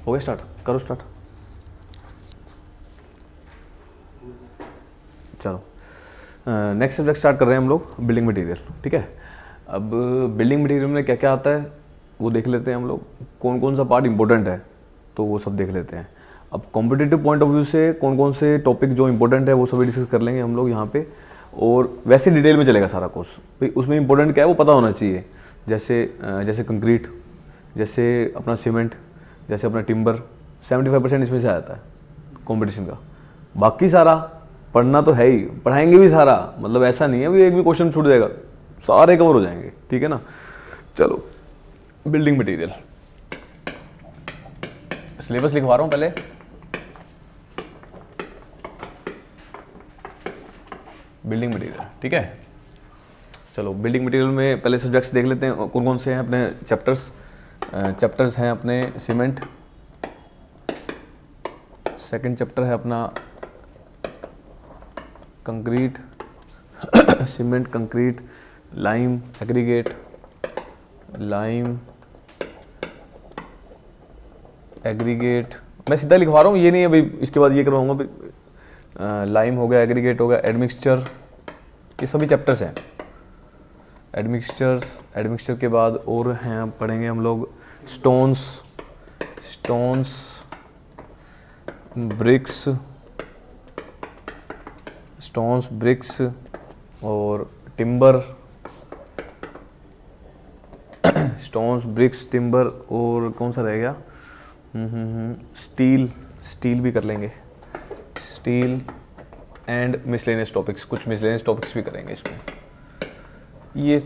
हो गया स्टार्ट, करो स्टार्ट। चलो नेक्स्ट सब्जेक्ट स्टार्ट कर रहे हैं हम लोग, बिल्डिंग मटेरियल। ठीक है, अब बिल्डिंग मटेरियल में क्या क्या आता है वो देख लेते हैं हम लोग, कौन कौन सा पार्ट इंपॉर्टेंट है तो वो सब देख लेते हैं। अब कॉम्पिटिटिव पॉइंट ऑफ व्यू से कौन कौन से टॉपिक जो इंपॉर्टेंट है वो सभी डिस्कस कर लेंगे हम लोग यहाँ पे, और वैसे डिटेल में चलेगा सारा कोर्स भाई। उसमें इंपॉर्टेंट क्या है वो पता होना चाहिए, जैसे कंक्रीट, जैसे अपना सीमेंट, जैसे अपना टिम्बर, 75% इसमें से आता है कंपटीशन का। बाकी सारा पढ़ना तो है ही, पढ़ाएंगे भी सारा, मतलब ऐसा नहीं है भी एक भी क्वेश्चन छूट जाएगा, सारे कवर हो जाएंगे। ठीक है ना। चलो बिल्डिंग मटेरियल, सिलेबस लिखवा रहा हूँ पहले। बिल्डिंग मटेरियल, ठीक है। चलो बिल्डिंग मटेरियल में पहले सब्जेक्ट्स देख लेते हैं कौन कौन से हैं अपने चैप्टर्स हैं अपने सीमेंट, सेकंड चैप्टर है अपना concrete, cement, concrete, lime, aggregate, मैं सीधा लिखवा रहा हूँ, ये नहीं है भाई इसके बाद ये करवाऊंगा भाई। लाइम हो गया, एग्रीगेट हो गया, एडमिक्सचर, ये सभी चैप्टर्स हैं। एडमिक्सचर के बाद और हैं पढ़ेंगे हम लोग स्टोन्स, ब्रिक्स और टिम्बर, स्टोन्स, ब्रिक्स, टिम्बर, और कौन सा रह गया, स्टील भी कर लेंगे, स्टील एंड मिसलेनियस टॉपिक्स, कुछ मिसलेनियस टॉपिक्स भी करेंगे इसमें। ये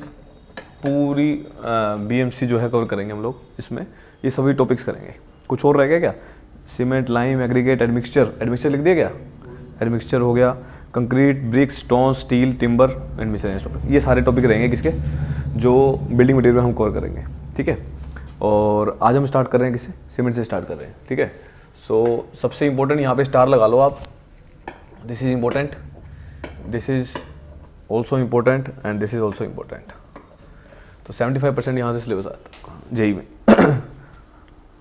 पूरी बीएमसी जो है कवर करेंगे हम लोग इसमें, ये सभी टॉपिक्स करेंगे। कुछ और रह गया क्या, सीमेंट, लाइम, एग्रीगेट, एडमिक्सचर लिख दिया क्या, एडमिक्सचर हो गया, concrete, bricks, stone, steel, timber and miscellaneous topic, ये सारे टॉपिक रहेंगे किसके, जो बिल्डिंग मटेरियल में हम कवर करेंगे। ठीक है, और आज हम स्टार्ट कर रहे हैं किससे, सीमेंट से स्टार्ट कर रहे हैं। ठीक है, सो सबसे इंपॉर्टेंट यहाँ पे स्टार लगा लो आप, this is important, this is also important and this is also important. तो 75% यहाँ से सिलेबस आता है जेई में।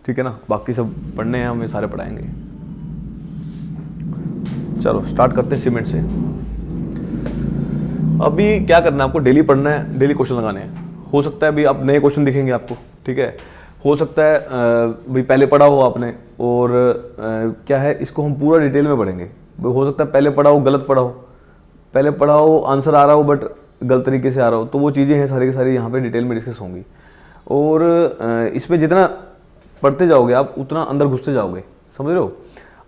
ठीक है ना, बाकी सब पढ़ने हैं, हम ये सारे पढ़ाएंगे। चलो स्टार्ट करते हैं सीमेंट से। अभी क्या करना है आपको, डेली पढ़ना है, डेली क्वेश्चन लगाने हैं। हो सकता है अभी आप नए क्वेश्चन दिखेंगे आपको, ठीक है, हो सकता है भाई पहले पढ़ा हो आपने, और क्या है इसको हम पूरा डिटेल में पढ़ेंगे। हो सकता है पहले पढ़ा हो गलत पढ़ा हो, पहले पढ़ा हो आंसर आ रहा हो बट गलत तरीके से आ रहा हो, तो वो चीज़ें हैं सारी की सारी यहाँ पे डिटेल में डिस्कस होंगी। और इसमें जितना पढ़ते जाओगे आप उतना अंदर घुसते जाओगे, समझ रहे हो।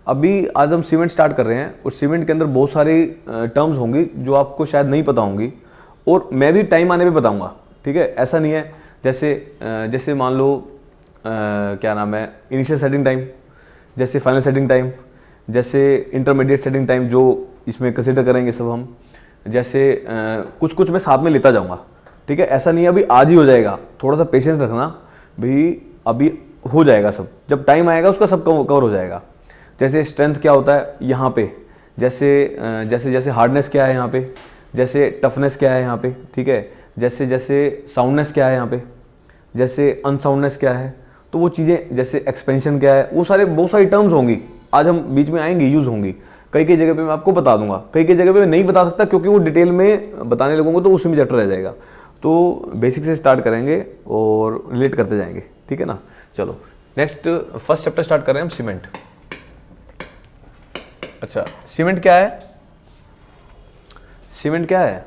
अभी आज हम सीमेंट स्टार्ट कर रहे हैं, और सीमेंट के अंदर बहुत सारी टर्म्स होंगी जो आपको शायद नहीं पता होंगी, और मैं भी टाइम आने पे बताऊंगा। ठीक है, ऐसा नहीं है जैसे मान लो क्या नाम है, इनिशियल सेटिंग टाइम, जैसे फाइनल सेटिंग टाइम, जैसे इंटरमीडिएट सेटिंग टाइम, जो इसमें कंसिडर करेंगे सब हम, जैसे कुछ मैं साथ में लेता जाऊंगा। ठीक है, ऐसा नहीं है अभी आज ही हो जाएगा, थोड़ा सा पेशेंस रखना भाई, अभी हो जाएगा सब, जब टाइम आएगा उसका सब कवर हो जाएगा। जैसे स्ट्रेंथ क्या होता है यहाँ पे, जैसे हार्डनेस क्या है यहाँ पे, जैसे टफनेस क्या है यहाँ पे, ठीक है, जैसे साउंडनेस क्या है यहाँ पे, जैसे अनसाउंडनेस क्या है, तो वो चीज़ें, जैसे एक्सपेंशन क्या है, वो बहुत सारी टर्म्स होंगी, आज हम बीच में आएंगी, यूज़ होंगी। कई जगह पे मैं आपको बता दूंगा, कई जगह पे मैं नहीं बता सकता, क्योंकि वो डिटेल में बताने लगूंगा तो उसमें भी चैप्टर रह जाएगा। तो बेसिक से स्टार्ट करेंगे और रिलेट करते जाएंगे। ठीक है ना। चलो नेक्स्ट फर्स्ट चैप्टर स्टार्ट कर रहे हैं हम, सीमेंट। अच्छा, सीमेंट क्या है, सीमेंट क्या है,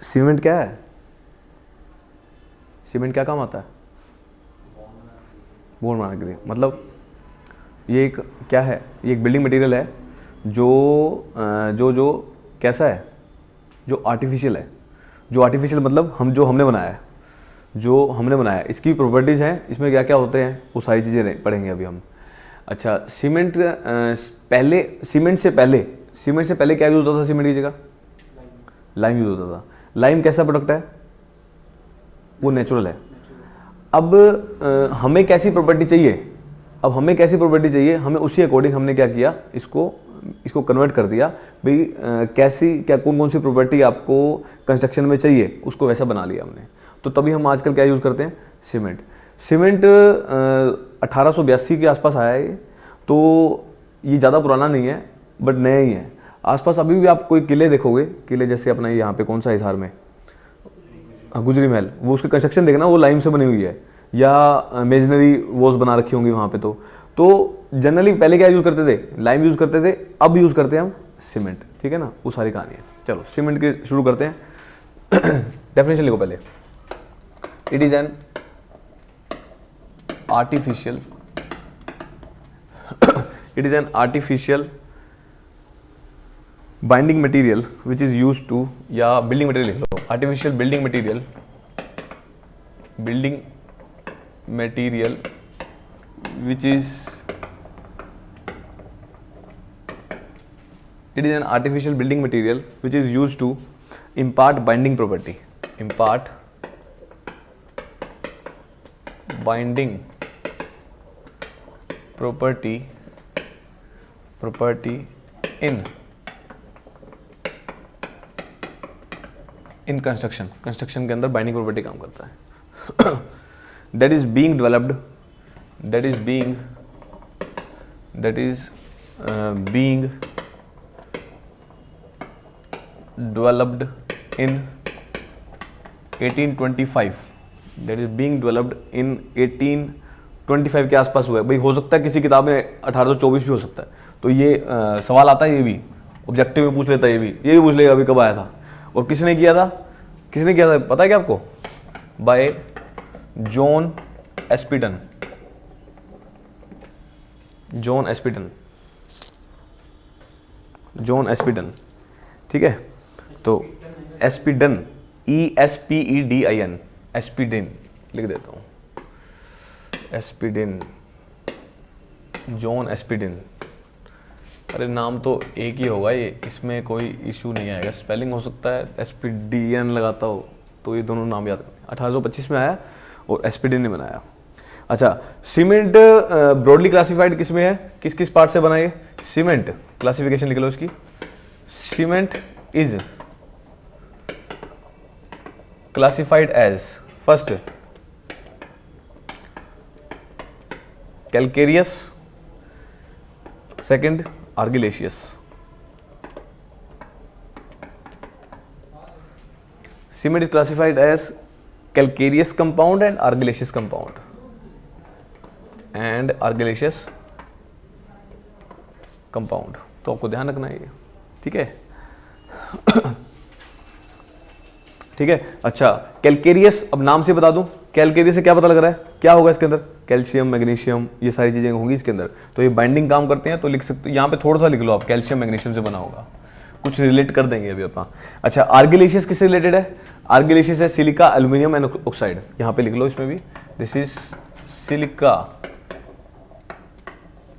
सीमेंट क्या है, सीमेंट क्या काम आता है, बोर्ड बनाने के लिए। मतलब ये एक क्या है, ये एक बिल्डिंग मटेरियल है जो कैसा है, जो आर्टिफिशियल है, जो आर्टिफिशियल मतलब हमने बनाया है, इसकी प्रॉपर्टीज़ हैं, इसमें क्या क्या होते हैं वो सारी चीज़ें पढ़ेंगे अभी हम। अच्छा, सीमेंट से पहले क्या यूज़ होता था सीमेंट की जगह, लाइम यूज़ होता था। लाइम कैसा प्रोडक्ट है, वो नेचुरल है। अब हमें कैसी प्रॉपर्टी चाहिए, हमें उसी अकॉर्डिंग हमने क्या किया, इसको इसको कन्वर्ट कर दिया भाई कैसी क्या कौन कौन सी प्रॉपर्टी आपको कंस्ट्रक्शन में चाहिए, उसको वैसा बना लिया हमने। तो तभी हम आजकल क्या यूज़ करते हैं, सीमेंट। सीमेंट 1882 के आसपास आया है, तो ये ज़्यादा पुराना नहीं है बट नया ही है। आसपास अभी भी आप कोई किले देखोगे, किले जैसे अपना यहाँ पे कौन सा हिसार में गुजरी महल, वो उसकी कंस्ट्रक्शन देखना वो लाइम से बनी हुई है, या मेजनरी वॉल्स बना रखी होंगी वहाँ पे। तो जनरली पहले क्या यूज़ करते थे, लाइम यूज़ करते थे, अब यूज़ करते हैं हम सीमेंट, ठीक है ना, वो सारी कहानी है। चलो सीमेंट के शुरू करते हैं। डेफिनेशन लिखो पहले। It is an artificial it is an artificial binding material which is used to, या building material लिख लो, artificial building material which is, it is an artificial building material which is used to impart binding property, impart binding property in construction, construction के अंदर binding property काम करता है। That is being developed in 1825, that is being developed in 1825 के आसपास हुआ है। भाई हो सकता है किसी किताब में 1824 भी हो सकता है, तो ये सवाल आता है, ये भी ऑब्जेक्टिव में पूछ लेता है, ये भी पूछ लेगा अभी कब आया था और किसने किया था पता है क्या आपको, बाय जॉन एस्पिडन, ठीक है। तो एस्पिडन, ESPEDIN, एस्पिडिन लिख देता हूँ, एस्पिडिन, जॉन एस्पिडिन। अरे नाम तो एक ही होगा ये, इसमें कोई इशू नहीं आएगा, स्पेलिंग हो सकता है एस्पिडियन लगाता हो, तो ये दोनों नाम याद रखना। 1825 में आया और एस्पिडिन ने बनाया। अच्छा, सीमेंट ब्रॉडली क्लासिफाइड किस में है, किस किस पार्ट से बना है सीमेंट, क्लासिफिकेशन लिख लो इसकी। Cement is classified as, first calcareous, second argillaceous। Cement is classified as calcareous compound and argillaceous compound, तो आपको ध्यान रखना है ये, ठीक है। ठीक है, अच्छा कैलकेरियस, अब नाम से बता दूं, कैलकेरियस से क्या पता लग रहा है, क्या होगा इसके अंदर, कैल्शियम, मैग्नीशियम, ये सारी चीजें होंगी इसके अंदर, तो ये बाइंडिंग काम करते हैं। तो लिख सकते, यहाँ पे थोड़ा सा लिख लो आप, कैल्शियम मैग्नीशियम से बना होगा, कुछ रिलेट कर देंगे अभी अपन। अच्छा, आर्गिलेशियस किससे रिलेटेड है, आर्गिलेशियस है सिलिका, एल्यूमिनियम एंड ऑक्साइड, यहाँ पे लिख लो इसमें भी, this is silica,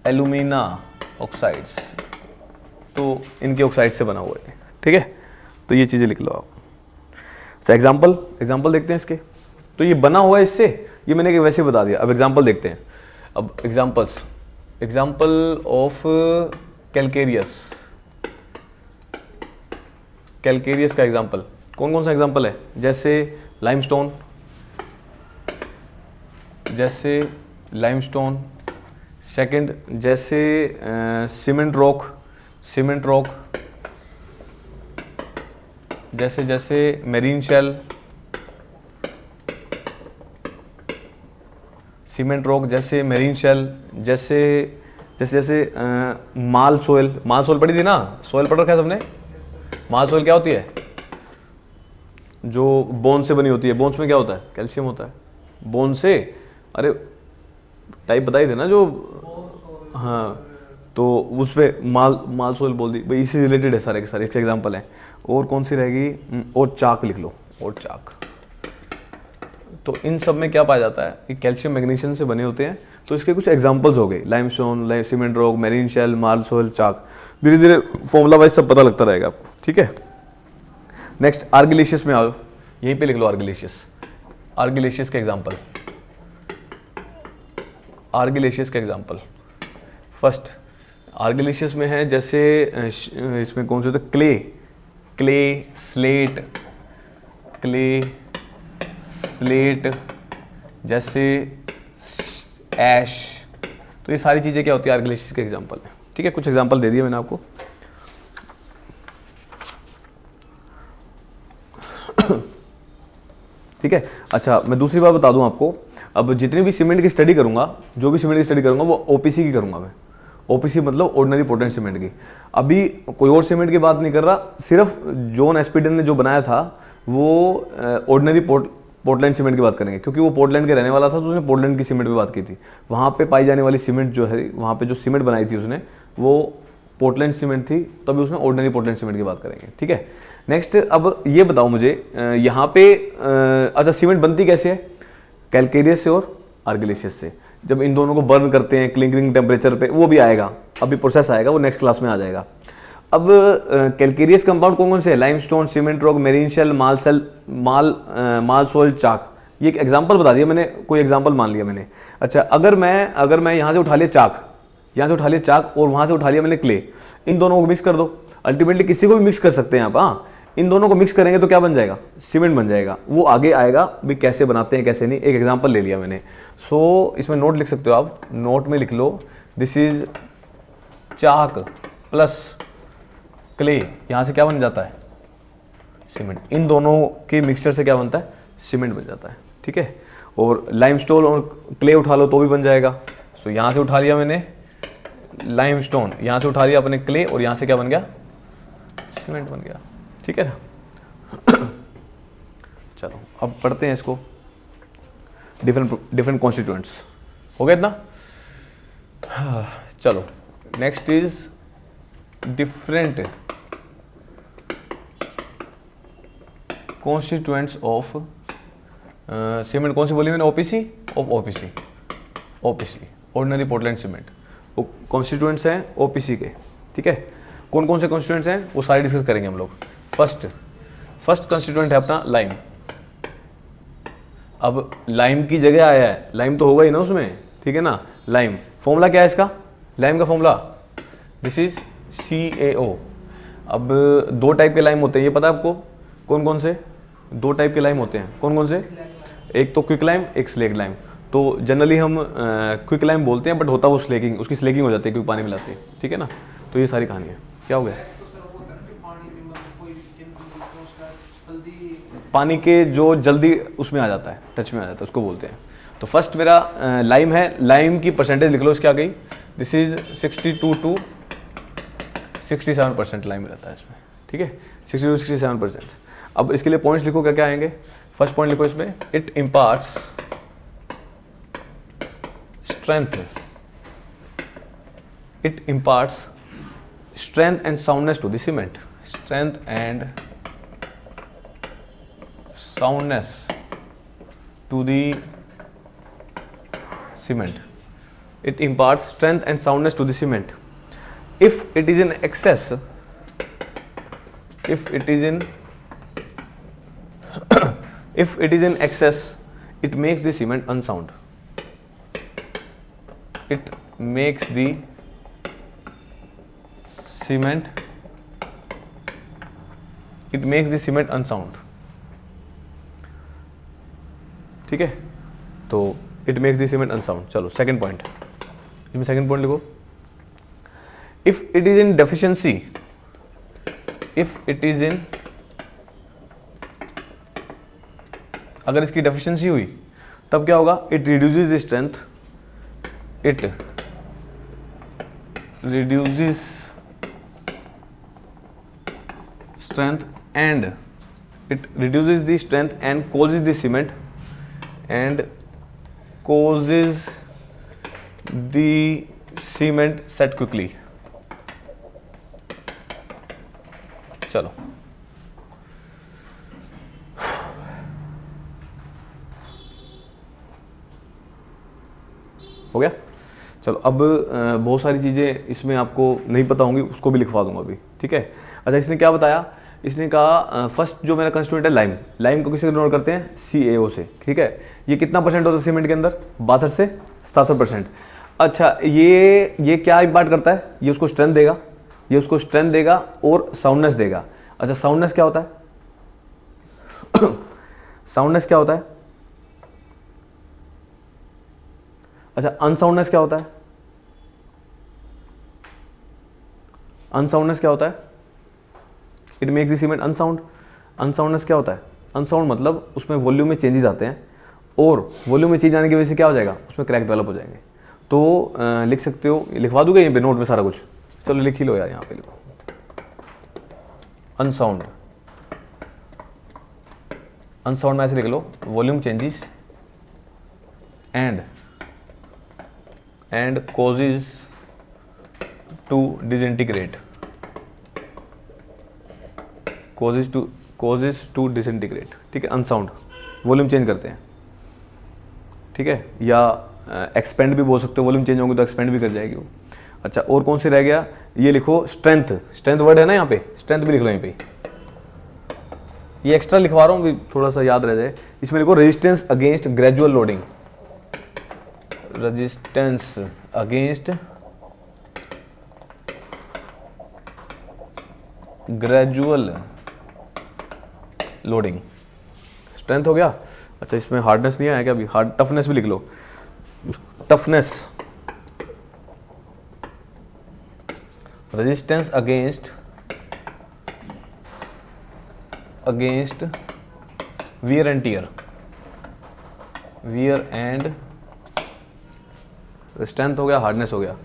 alumina oxides, तो इनके ऑक्साइड से बना हुआ है, ठीक है। तो ये चीजें लिख लो आप। एग्जाम्पल देखते हैं इसके। तो ये बना हुआ है इससे, ये मैंने वैसे बता दिया। अब एग्जाम्पल देखते हैं। अब एग्जाम्पल ऑफ कैलकेरियस का एग्जाम्पल कौन कौन सा एग्जाम्पल है, जैसे लाइमस्टोन, सेकंड जैसे सीमेंट रॉक, जैसे मेरीन शेल, सीमेंट रॉक जैसे मेरीन शेल, जैसे माल सोयल पड़ी थी ना, सोयल पढ़ रखा है सबने। माल सोयल क्या होती है, जो बोन से बनी होती है। बोन्स में क्या होता है, कैल्शियम होता है। बोन से, अरे टाइप बताई थे ना जो, हाँ, तो उस पर माल सोयल बोल दी भाई, इससे रिलेटेड है सारे के सारे, इसके एग्जाम्पल हैं। और कौन सी रहेगी, और चाक लिख लो, और चाक। तो इन सब में क्या पाया जाता है कि कैल्शियम मैग्नीशियम से बने होते हैं। तो इसके कुछ एग्जांपल्स हो गए, limestone, cement rock, marine shale, marl soil, chalk. धीरे धीरे फॉर्मूला वाइज सब पता लगता रहेगा आपको, ठीक है। नेक्स्ट आर्गिलेशियस में आओ, यहीं पे लिख लो आर्गिलेशियस का एग्जाम्पल। फर्स्ट आर्गिलिशियस में है जैसे इसमें कौन से होते हैं, clay, clay, slate, clay, slate, जैसे ऐश, तो ये सारी चीज़ें क्या होती है आर्गिलिशियस के एग्जांपल है। ठीक है, कुछ एग्जांपल दे दिए मैंने आपको। ठीक है, अच्छा मैं दूसरी बात बता दूं आपको, अब जितनी भी सीमेंट की स्टडी करूंगा, जो भी सीमेंट की स्टडी करूंगा वो ओपीसी की करूंगा मैं। ओपीसी मतलब ऑर्डिनरी पोर्टलैंड सीमेंट की। अभी कोई और सीमेंट की बात नहीं कर रहा, सिर्फ जॉन एस्पीडन ने जो बनाया था वो ऑर्डिनरी पोर्टलैंड सीमेंट की बात करेंगे, क्योंकि वो पोर्टलैंड के रहने वाला था, तो उसने पोर्टलैंड की सीमेंट पे बात की थी। वहाँ पे पाई जाने वाली सीमेंट जो है, वहाँ पे जो सीमेंट बनाई थी उसने, वो पोर्टलैंड सीमेंट थी, तभी उसने ऑर्डिनरी पोर्टलैंड सीमेंट की बात करेंगे। ठीक है, नेक्स्ट अब ये बताओ मुझे, यहाँ पे अच्छा सीमेंट बनती कैसे है, कैलकेरियस से और आर्गिलिशियस से। जब इन दोनों को बर्न करते हैं क्लिंकरिंग टेम्परेचर पे, वो भी आएगा, अभी प्रोसेस आएगा, वो नेक्स्ट क्लास में आ जाएगा। अब कैलकेरियस कंपाउंड कौन कौन से है, limestone, cement rock, marine shale, marl soil, chalk. ये एक एग्जांपल बता दिया मैंने, कोई एग्जांपल मान लिया मैंने। अच्छा अगर मैं यहाँ से उठा लिया चाक, यहाँ से उठा लिया चाक और वहाँ से उठा लिया मैंने क्ले, इन दोनों को मिक्स कर दो। अल्टीमेटली किसी को भी मिक्स कर सकते हैं आप, हाँ, इन दोनों को मिक्स करेंगे तो क्या बन जाएगा, सीमेंट बन जाएगा। वो आगे आएगा भी कैसे बनाते हैं कैसे नहीं, एक एग्जांपल ले लिया मैंने। सो इसमें नोट लिख सकते हो आप, नोट में लिख लो this is chalk plus clay, यहाँ से क्या बन जाता है, सीमेंट। इन दोनों के मिक्सचर से क्या बनता है, सीमेंट बन जाता है। ठीक है, और लाइमस्टोन और क्ले उठा लो तो भी बन जाएगा। सो यहाँ से उठा लिया मैंने लाइमस्टोन, यहाँ से उठा लिया अपने क्ले, और यहाँ से क्या बन गया, सीमेंट बन गया। ठीक है ना। चलो अब पढ़ते हैं इसको, डिफरेंट कॉन्स्टिट्यूएंट्स। हो गया इतना। चलो next is different constituents of cement. कौन सी बोली मैंने, OPC, of OPC, OPC ordinary Portland cement. Constituents हैं ओपीसी के। ठीक है, कौन कौन से कॉन्स्टिट्यूएंट्स हैं वो सारे डिस्कस करेंगे हम लोग। फर्स्ट कॉन्स्टिट्यूएंट है अपना लाइम। अब लाइम की जगह आया है, लाइम तो होगा ही ना उसमें, ठीक है ना। लाइम फॉर्मूला क्या है इसका, लाइम का फॉर्मूला दिस इज CaO। अब दो टाइप के लाइम होते हैं, ये पता है आपको, कौन कौन से, दो टाइप के लाइम होते हैं, कौन कौन से, एक तो क्विक लाइम, एक स्लेक लाइम। तो जनरली हम क्विक लाइम बोलते हैं, बट होता वो स्लेकिंग, उसकी स्लेकिंग हो जाती है क्योंकि पानी मिलाते हैं। ठीक है ना, तो ये सारी कहानी है। क्या हो गया, पानी के जो जल्दी उसमें आ जाता है, टच में आ जाता है, उसको बोलते हैं। तो फर्स्ट मेरा लाइम है, लाइम की परसेंटेज लिख लो इसकी आ गई, दिस इज 62 to 67% लाइम रहता है इसमें। ठीक है, 62 to 67%। अब इसके लिए पॉइंट्स लिखो, क्या क्या आएंगे। फर्स्ट पॉइंट लिखो इसमें, it imparts strength, it imparts strength and soundness to the cement, strength and soundness to the cement. It imparts strength and soundness to the cement. If it is in excess, if it is in if it is in excess, it makes the cement unsound. It makes the cement, it makes the cement unsound. ठीक है, तो it makes the cement unsound. चलो second point, इसमें second point लिखो, if it is in deficiency, if it is इन, अगर इसकी deficiency हुई तब क्या होगा, it reduces the strength, it reduces strength and it reduces the strength and causes the cement and causes the cement set quickly. चलो हो गया। चलो अब बहुत सारी चीज़ें इसमें आपको नहीं पता होंगी, उसको भी लिखवा दूंगा अभी। ठीक है, अच्छा इसने क्या बताया, इसने कहा फर्स्ट जो मेरा कंस्टिट्यूएंट है लाइम, लाइम को किससे डिनोट करते हैं, CaO से। ठीक है, ये कितना परसेंट होता है सीमेंट के अंदर, 62 से 67%। अच्छा, ये क्या इम्पार्ट करता है? ये उसको स्ट्रेंथ देगा, ये उसको स्ट्रेंथ देगा और साउंडनेस देगा। अच्छा, साउंडनेस क्या होता है? साउंडनेस क्या होता है? अच्छा, अनसाउंडनेस क्या होता है? अनसाउंडनेस क्या होता है? It makes the cement unsound. Unsoundness क्या होता है? अनसाउंड मतलब उसमें वॉल्यूम में चेंजेस आते हैं, और वॉल्यूम में चेंज आने की वजह से क्या हो जाएगा? उसमें क्रैक डेवलप हो जाएंगे। तो लिख सकते हो, लिखवा दूंगा यहीं पे नोट में सारा कुछ। चलो लिख ही लो यार, यहाँ पे लिखो अनसाउंड। अनसाउंड में ऐसे लिख लो, volume changes and causes to disintegrate, causes to disintegrate. ठीक है, अनसाउंड वॉल्यूम चेंज करते हैं, ठीक है, या एक्सपेंड भी बोल सकते हो, वॉल्यूम चेंज होंगे तो एक्सपेंड भी कर जाएगी वो। अच्छा, और कौन से रह गया? ये लिखो स्ट्रेंथ। स्ट्रेंथ वर्ड है ना यहाँ पे, स्ट्रेंथ भी लिख लो यहीं पे। ये एक्स्ट्रा लिखवा रहा हूँ थोड़ा सा याद रह जाए। इसमें लिखो resistance against gradual loading, resistance against gradual loading. Strength हो गया। अच्छा, इसमें हार्डनेस नहीं आया क्या अभी? हार्ड टफनेस भी लिख लो, toughness, resistance against wear and tear, wear and. Strength हो गया, हार्डनेस हो गया,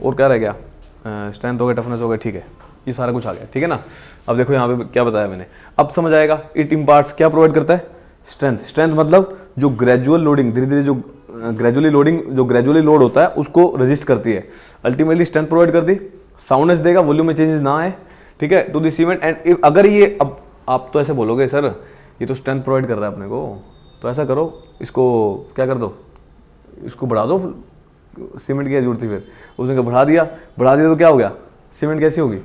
और क्या रह गया? स्ट्रेंथ हो गया, टफनेस हो गया, ठीक है, ये सारा कुछ आ गया। ठीक है ना? अब देखो यहाँ पे क्या बताया मैंने, अब समझ आएगा। इट इम्पार्ट्स क्या प्रोवाइड करता है? स्ट्रेंथ। स्ट्रेंथ मतलब जो ग्रेजुअल लोडिंग, धीरे धीरे जो ग्रेजुअली लोडिंग, जो ग्रेजुअली लोड होता है उसको रेजिस्ट करती है। अल्टीमेटली स्ट्रेंथ प्रोवाइड कर दी, साउंडनेस देगा, वॉल्यूम में चेंजेस ना आए, ठीक है, टू द सीमेंट। एंड अगर ये, अब आप तो ऐसे बोलोगे सर ये तो स्ट्रेंथ प्रोवाइड कर रहा है अपने को, तो ऐसा करो, इसको क्या कर दो, इसको बढ़ा दो, सीमेंट की जरूरत थी। फिर उसने बढ़ा दिया तो क्या हो गया? सीमेंट कैसी होगी?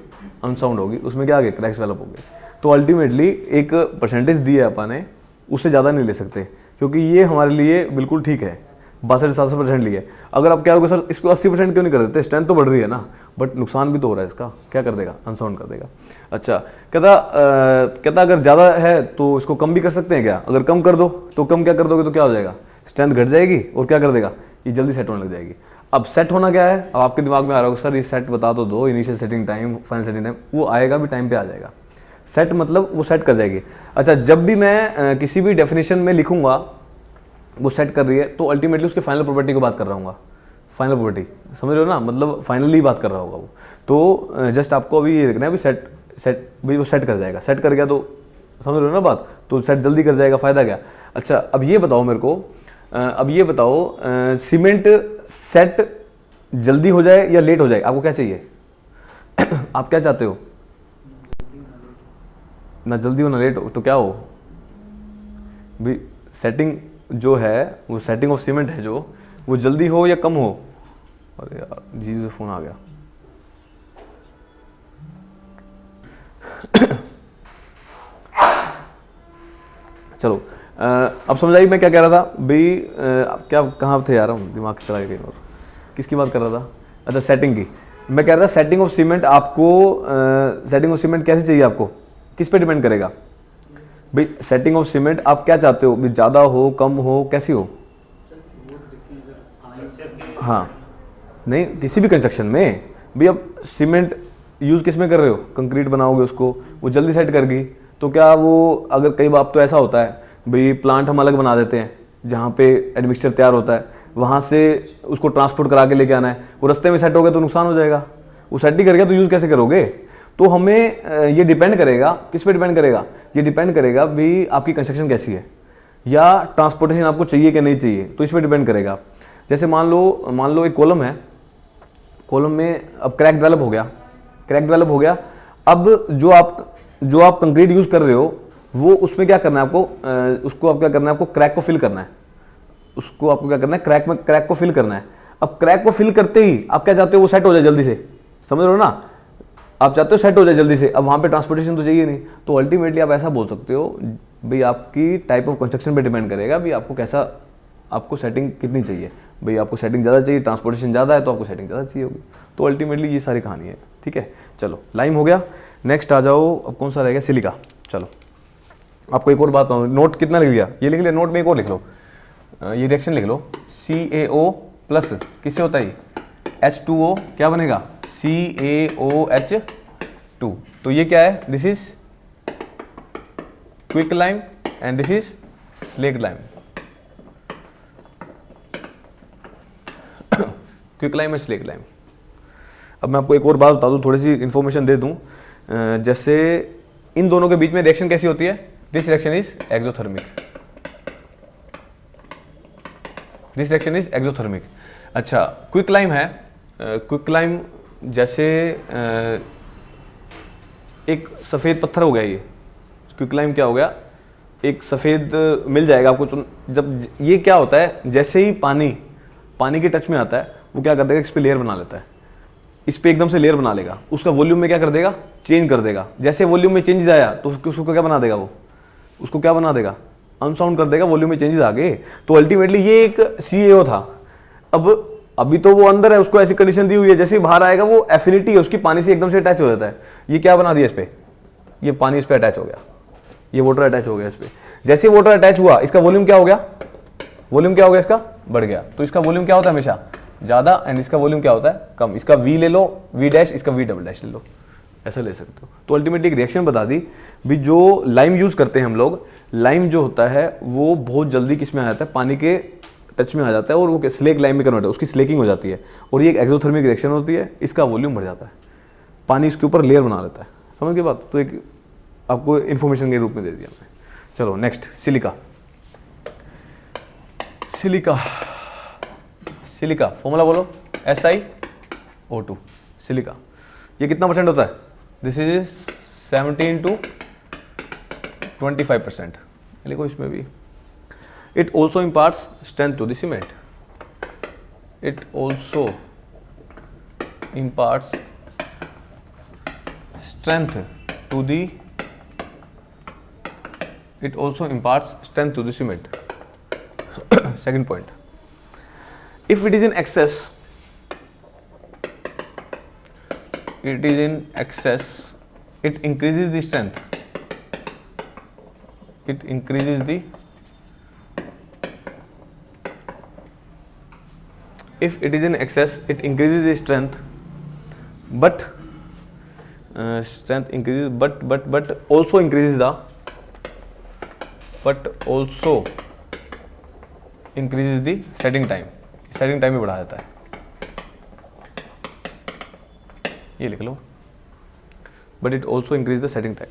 अनसाउंड होगी, उसमें क्या आ गया? क्रैक्स डेवलप हो गए। तो अल्टीमेटली एक परसेंटेज दी है अपन ने, उससे ज़्यादा नहीं ले सकते, क्योंकि ये हमारे लिए बिल्कुल ठीक है। 62-67% लिए। अगर आप क्या करोगे सर इसको 80% क्यों नहीं कर देते? स्ट्रेंथ तो बढ़ रही है ना, बट नुकसान भी तो हो रहा है इसका, क्या कर देगा? अनसाउंड कर देगा। अच्छा, कहता अगर ज़्यादा है तो इसको कम भी कर सकते हैं क्या? अगर कम कर दो तो कम क्या कर दोगे तो क्या हो जाएगा? स्ट्रेंथ घट जाएगी, और क्या कर देगा? ये जल्दी सेट होने लग जाएगी। अब सेट होना क्या है? अब आपके दिमाग में आ रहा होगा सर ये सेट बता तो दो, initial setting time, final setting time. वो आएगा भी, टाइम पे आ जाएगा। सेट मतलब वो सेट कर जाएगी। अच्छा, जब भी मैं किसी भी डेफिनेशन में लिखूंगा वो सेट कर रही है, तो अल्टीमेटली उसके फाइनल प्रॉपर्टी की बात कर रहा हूँ। फाइनल प्रॉपर्टी समझ रहे हो ना, मतलब फाइनली बात कर रहा होगा वो। तो जस्ट आपको अभी ये देखना है भी सेट भाई वो सेट कर जाएगा। सेट कर गया तो समझ रहे हो ना बात, तो सेट जल्दी कर जाएगा, फायदा क्या? अच्छा, अब ये बताओ मेरे को, सीमेंट सेट जल्दी हो जाए या लेट हो जाए? आपको क्या चाहिए? आप क्या चाहते हो? ना जल्दी हो ना लेट हो, तो क्या हो भी? सेटिंग जो है वो सेटिंग ऑफ सीमेंट है जो, वो जल्दी हो या कम हो? अरे यार जी से फोन आ गया। चलो अब समझ आई मैं क्या कह रहा था भाई? क्या कहाँ थे यार, हम दिमाग चला गया कहीं और। किसकी बात कर रहा था? अच्छा, सेटिंग की। मैं कह रहा था सेटिंग ऑफ सीमेंट आपको, सेटिंग ऑफ सीमेंट कैसे चाहिए आपको? किस पे डिपेंड करेगा भाई? सेटिंग ऑफ सीमेंट आप क्या चाहते हो? ज़्यादा हो, कम हो, कैसी हो? हाँ, नहीं किसी भी कंस्ट्रक्शन में भी अब सीमेंट यूज़ किस में कर रहे हो? कंक्रीट बनाओगे उसको, वो जल्दी सेट कर गई, तो क्या वो, अगर कई बार तो ऐसा होता है भाई प्लांट हम अलग बना देते हैं जहाँ पे एडमिक्सचर तैयार होता है, वहाँ से उसको ट्रांसपोर्ट करा के लेके आना है, वो रास्ते में सेट हो गया तो नुकसान हो जाएगा। वो सेट ही कर गया तो यूज़ कैसे करोगे? तो हमें ये डिपेंड करेगा, किस पे डिपेंड करेगा? ये डिपेंड करेगा भी आपकी कंस्ट्रक्शन कैसी है, या ट्रांसपोर्टेशन आपको चाहिए कि नहीं चाहिए, तो इस पर डिपेंड करेगा। जैसे मान लो एक कॉलम है, कॉलम में अब क्रैक डेवलप हो गया। अब जो आप कंक्रीट यूज़ कर रहे हो वो उसमें क्या करना है आपको? उसको आप क्या करना है? आपको क्रैक को फिल करना है। उसको आपको क्या करना है? क्रैक को फिल करना है। अब क्रैक को फिल करते ही आप क्या चाहते हो? वो सेट हो जाए जल्दी से, समझ रहे हो ना? आप चाहते हो सेट हो जाए जल्दी से। अब वहाँ पे ट्रांसपोर्टेशन तो चाहिए नहीं, तो अल्टीमेटली आप ऐसा बोल सकते हो भाई आपकी टाइप ऑफ कंस्ट्रक्शन पे डिपेंड करेगा भी आपको कैसा आपको सेटिंग कितनी चाहिए, भाई आपको सेटिंग ज़्यादा चाहिए, ट्रांसपोर्टेशन ज़्यादा है तो आपको सेटिंग ज़्यादा चाहिए होगी। तो अल्टीमेटली ये सारी कहानी है, ठीक है। चलो लाइम हो गया, नेक्स्ट आ जाओ, अब कौन सा रह गया, सिलिका। चलो आपको एक और बात बताऊँ, नोट कितना लिख लिया, ये लिख लिया, नोट में एक और लिख लो, ये रिएक्शन लिख लो, CaO प्लस किससे होता है H2O, क्या बनेगा CaOH2। तो ये क्या है, this is quick lime and this is slaked lime. Quick lime and slaked lime. अब मैं आपको एक और बात बता दूं, थोड़ी सी इंफॉर्मेशन दे दूं, जैसे इन दोनों के बीच में रिएक्शन कैसी होती है, this reaction is exothermic, this reaction is exothermic. अच्छा क्विक लाइम है, क्विक लाइम जैसे एक सफ़ेद पत्थर हो गया, ये क्विक लाइम क्या हो गया, एक सफ़ेद मिल जाएगा आपको। तो जब ये क्या होता है, जैसे ही पानी के टच में आता है, वो क्या कर देगा, इस पर लेयर बना लेता है, इस पर एकदम से लेयर बना लेगा, उसका वॉल्यूम में क्या कर देगा, चेंज कर देगा। जैसे वॉल्यूम में चेंजेस आया तो उसको क्या बना देगा, वो उसको क्या बना देगा, अनसाउंड कर देगा, वॉल्यूम में चेंजेस आ गए। तो अल्टीमेटली ये एक CaO था, अब अभी तो वो अंदर है, उसको ऐसी कंडीशन दी हुई है, जैसे ही बाहर आएगा वो एफिनिटी है उसकी पानी से एकदम से अटैच हो जाता है। ये क्या बना दिया इस पे, ये पानी इस पे अटैच हो गया, ये वाटर अटैच हो गया इस पे। जैसे वाटर अटैच हुआ, इसका वॉल्यूम क्या हो गया, वॉल्यूम क्या हो गया, इसका बढ़ गया। तो इसका वॉल्यूम क्या होता है हमेशा ज्यादा, एंड इसका वॉल्यूम क्या होता है कम। इसका V ले लो V डैश, इसका V डबल डैश ले लो, ऐसा ले सकते हो। तो अल्टीमेटली एक रिएक्शन बता दी भी, जो लाइम यूज करते हैं हम लोग, लाइम जो होता है वो बहुत जल्दी किस में आ जाता है, पानी के टच में आ जाता है, और वो स्लेक लाइम में कन्वर्ट है, उसकी स्लेकिंग हो जाती है, और ये एक एक्सोथर्मिक रिएक्शन होती है, इसका वॉल्यूम बढ़ जाता है, पानी इसके ऊपर लेयर बना लेता है। समझ के बात, तो एक आपको इन्फॉर्मेशन के रूप में दे दिया मैं। चलो next, silica. Silica, silica formula बोलो, SiO2। सिलिका ये कितना परसेंट होता है, दिस इज 17 to 25%। लिखो इसमें भी, it also imparts strength to the cement, it also imparts strength to the, it also imparts strength to the cement. Second point, if it is in excess, it is in excess, it increases the strength, it increases the, if it is in excess it increases the strength, but strength increases, but also increases the, but also increase the setting time, setting time भी बढ़ा देता है, ये लिख लो, but it also increase the setting time.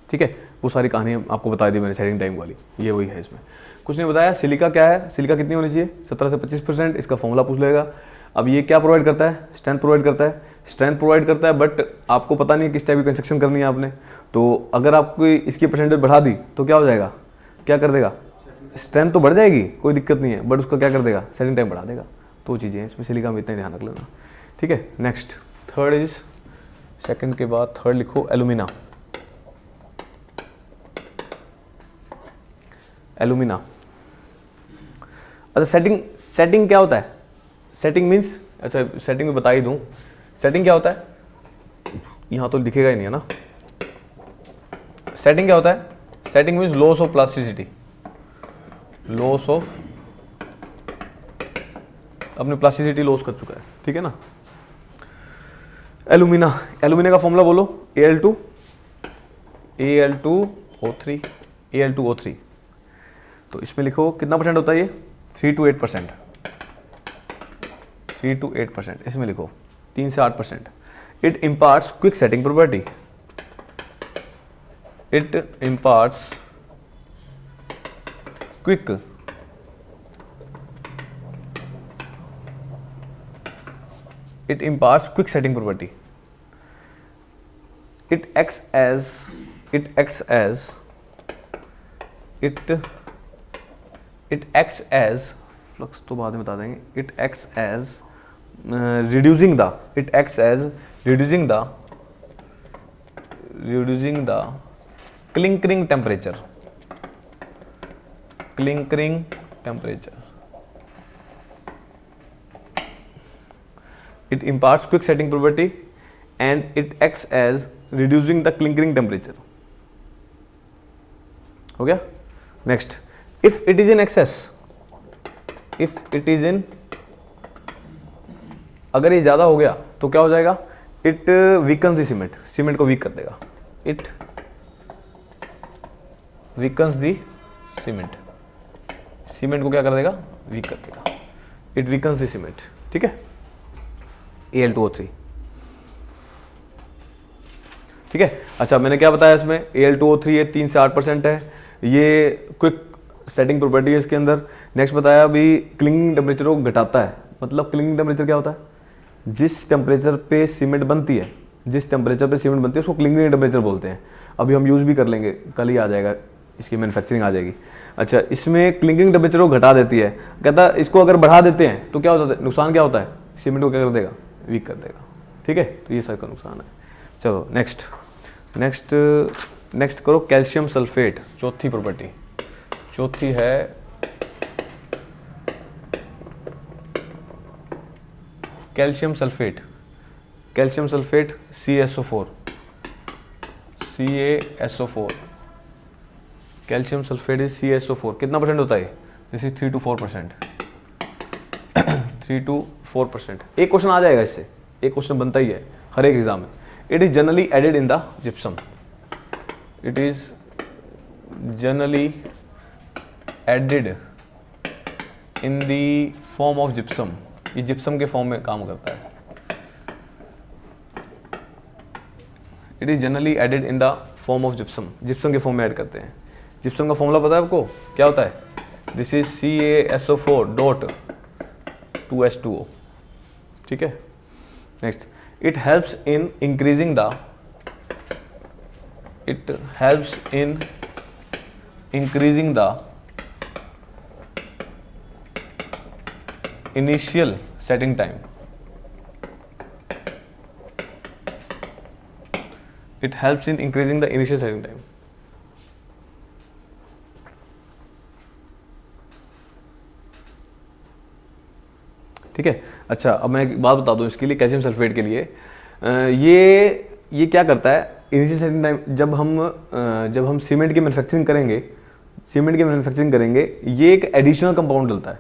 ठीक है, वो सारी कहानी आपको बता दी मैंने सेटिंग टाइम वाली, ये वही है। इसमें कुछ नहीं बताया। सिलिका क्या है, सिलिका कितनी होनी चाहिए, 17 से 25%, इसका फॉर्मूला पूछ लेगा। अब ये क्या प्रोवाइड करता है, स्ट्रेंथ प्रोवाइड करता है, स्ट्रेंथ प्रोवाइड करता है, बट आपको पता नहीं है किस टाइप की कंस्ट्रक्शन करनी है आपने। तो अगर आपको इसकी परसेंटेज बढ़ा दी तो क्या हो जाएगा, क्या कर देगा, स्ट्रेंथ तो बढ़ जाएगी, कोई दिक्कत नहीं है, बट उसका क्या कर देगा, सेटिंग टाइम बढ़ा देगा। तो चीज़ें हैं इसमें, सिलिका में इतना ध्यान रख लेना। ठीक है, नेक्स्ट थर्ड इज, सेकंड के बाद थर्ड लिखो, एलुमिना। एलुमिना, अच्छा सेटिंग क्या होता है, सेटिंग मीन्स, अच्छा सेटिंग में बता ही दूं, सेटिंग क्या होता है, यहां तो दिखेगा ही नहीं है ना। सेटिंग क्या होता है, setting means loss of plasticity, loss of, अपने प्लास्टिसिटी लॉस कर चुका है, ठीक है ना। एलुमिना, एलुमिना का फॉर्मूला बोलो, Al2O3, तो इसमें लिखो कितना परसेंट होता है ये, 3 to 8%, 3 to 8%, इसमें लिखो 3 से 8%। It imparts quick setting property, it imparts quick setting property. It acts as flux, तो बाद में बता देंगे, it acts as reducing the, it acts as reducing the clinkering temperature. It imparts quick setting property and it acts as reducing the clinkering temperature. हो गया. Next, if it is in excess, अगर ये ज्यादा हो गया तो क्या हो जाएगा? इट वीकन्स द सीमेंट को वीक कर देगा. इट वीकन्स द सीमेंट को क्या कर देगा? वीक कर देगा. It weakens the cement. ठीक है, Al2O3. ठीक है. अच्छा, मैंने क्या बताया इसमें? Al2O3 ये 3 से 8% है. ये क्विक सेटिंग प्रॉपर्टी है इसके अंदर. नेक्स्ट बताया अभी क्लिंगिंग टेम्परेचर को घटाता है. मतलब क्लिंगिंग टेम्परेचर क्या होता है? जिस टेम्परेचर पे सीमेंट बनती है उसको क्लिंगिंग टेम्परेचर बोलते हैं. अभी हम यूज़ भी कर लेंगे, कल ही आ जाएगा, इसकी मैन्युफैक्चरिंग आ जाएगी. अच्छा, इसमें क्लिंगिंग टेम्परेचर को घटा देती है. कहता है इसको अगर बढ़ा देते हैं तो क्या होता है? नुकसान क्या होता है? सीमेंट को क्या कर देगा? वीक कर देगा. ठीक है, तो ये सबका नुकसान है. चलो नेक्स्ट करो कैल्शियम सल्फेट. चौथी प्रॉपर्टी, चौथी है calcium sulphate. CaSO4. Calcium sulphate is CaSO4. कितना परसेंट होता है? This is 3 to 4%. 3 to 4%. एक क्वेश्चन आ जाएगा इससे, एक क्वेश्चन बनता ही है हर एक एग्जाम में. It is generally added in the gypsum. It is generally added in the form of gypsum. ये जिप्सम के फॉर्म में काम करता है. It is generally added in the form of gypsum के फॉर्म में ऐड करते हैं. जिप्सम का फॉर्मूला पता है आपको? क्या होता है? This is CaSO4.2H2O. ठीक है. Next, it helps in increasing the initial setting time. It helps in increasing the initial setting time. ठीक है. अच्छा, अब मैं एक बात बता दूं इसके लिए, कैल्शियम सल्फेट के लिए. ये क्या करता है? इनिशियल सेटिंग टाइम जब हम सीमेंट की मैन्युफैक्चरिंग करेंगे, ये एक एडिशनल कंपाउंड डलता है.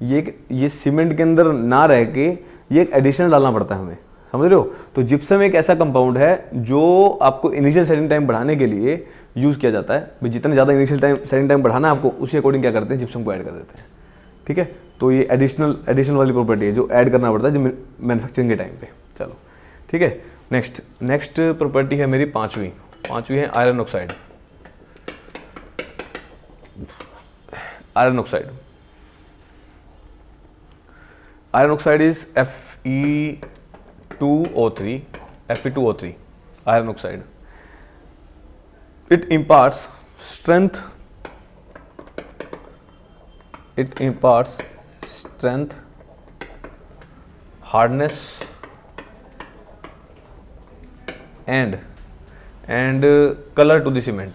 ये सीमेंट के अंदर ना रह के ये एक एडिशनल डालना पड़ता है हमें. समझ रहे हो? तो जिप्सम एक ऐसा कंपाउंड है जो आपको इनिशियल सेटिंग टाइम बढ़ाने के लिए यूज़ किया जाता है. जितना ज़्यादा इनिशियल सेटिंग टाइम बढ़ाना है आपको, उसी अकॉर्डिंग क्या करते हैं? जिप्सम को ऐड कर देते हैं. ठीक है. तो ये एडिशनल वाली प्रॉपर्टी है जो ऐड करना पड़ता है जो मैन्युफैक्चरिंग के टाइम पे. चलो ठीक है. नेक्स्ट प्रॉपर्टी है मेरी पांचवी है iron oxide. Iron oxide is Fe2O3. Iron oxide. It imparts strength, hardness and color to the cement.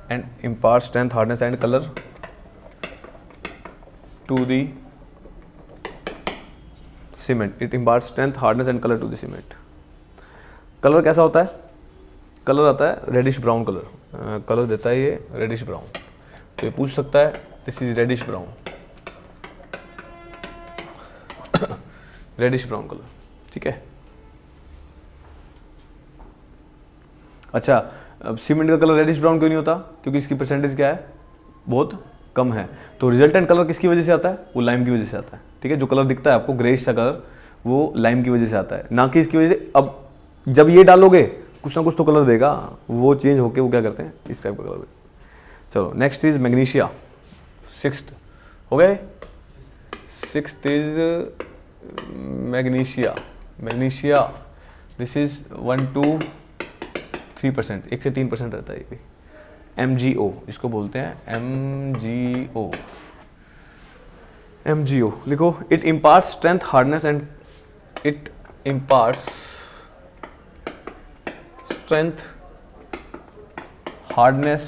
And imparts strength, hardness and color to the cement. It imparts strength, hardness and color to the cement. Colour कैसा होता है? Colour आता है reddish brown colour देता है ये reddish brown. तो ये पूछ सकता है this is reddish brown colour. ठीक है. अच्छा, अब सीमेंट का कलर रेडिश ब्राउन क्यों नहीं होता? क्योंकि इसकी परसेंटेज क्या है? बहुत कम है. तो रिजल्टेंट कलर किसकी वजह से आता है? वो लाइम की वजह से आता है. ठीक है. जो कलर दिखता है आपको ग्रेइश सा कलर, वो लाइम की वजह से आता है, ना कि इसकी वजह से. अब जब ये डालोगे कुछ ना कुछ तो कलर देगा, वो चेंज होके वो क्या करते हैं? इस टाइप का कलर. चलो नेक्स्ट इज मैग्नीशिया. सिक्स्थ हो गए. Sixth is magnesia. This is 1 to 3%, 1 से 3% रहता है ये भी. MgO इसको बोलते हैं. MgO लिखो. It imparts strength, hardness and it imparts strength, hardness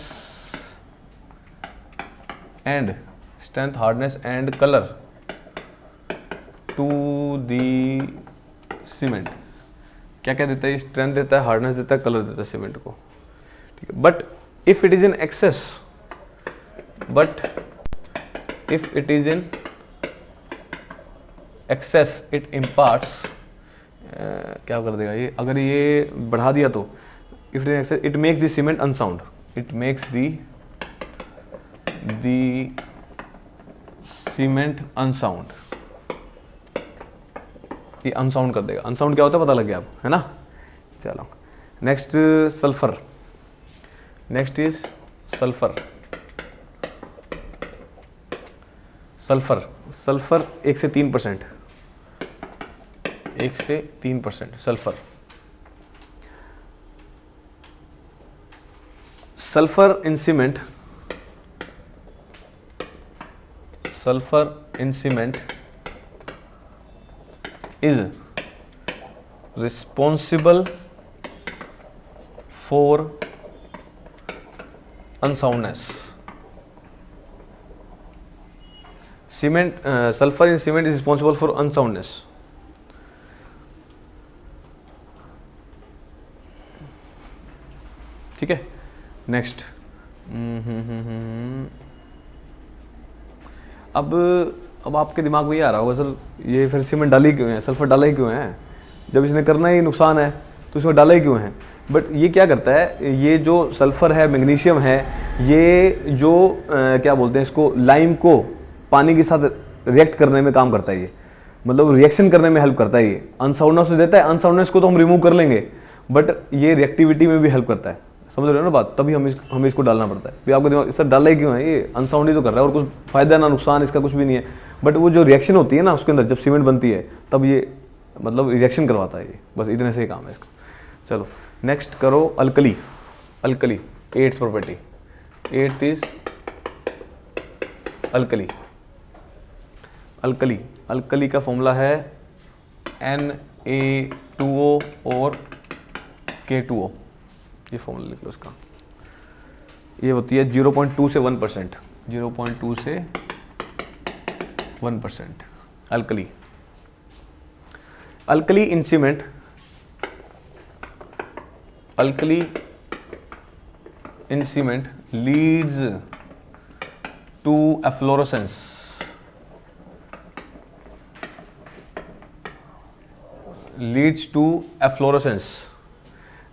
and color to the cement। क्या क्या देता है? स्ट्रेंथ देता है, हार्डनेस देता है, कलर देता है सीमेंट को, ठीक है। But if it is in excess, it imparts, क्या कर देगा ये, अगर ये बढ़ा दिया तो if it is excess it makes the cement unsound, it makes the cement unsound, ये अनसाउंड कर देगा। अनसाउंड क्या होता है पता लग गया अब, है ना। चलो next sulphur, next is sulphur. Sulphur 1 से 3%, 1 से 3% sulphur. Sulphur in cement, is responsible for unsoundness। Sulfur in cement is responsible for unsoundness। ठीक है, नेक्स्ट। अब आपके दिमाग में ये आ रहा होगा, सर ये फिर सीमेंट डाली क्यों है, सल्फर डाला ही क्यों है, जब इसने करना ही नुकसान है तो इसमें डाला ही क्यों है। बट ये क्या करता है, ये जो सल्फर है, मैग्नीशियम है, ये जो क्या बोलते हैं इसको, लाइम को पानी के साथ रिएक्ट करने में काम करता है। ये मतलब रिएक्शन करने में हेल्प करता है। ये अनसाउंडनेस देता है, अनसाउंडनेस को तो हम रिमूव कर लेंगे, बट ये रिएक्टिविटी में भी हेल्प करता है। समझ रहे हो ना बात, तभी हमें इसको डालना पड़ता है। फिर आपको दिमाग सर डाला ही क्यों है, ये अनसाउंड ही तो कर रहा है और कुछ फायदा ना नुकसान इसका कुछ भी नहीं है। बट वो जो रिएक्शन होती है ना उसके अंदर, जब सीमेंट बनती है तब ये मतलब रिएक्शन करवाता है ये, बस इतने से ही काम है इसका। चलो नेक्स्ट करो alkali. 8th property, 8th is alkali. Alkali का फॉर्मूला है Na2O और K2O। ये फॉर्मूला लिख लो इसका। ये होती है 0.2 से 1%, 0.2 से 1% alkali. Alkali in cement, leads to efflorescence,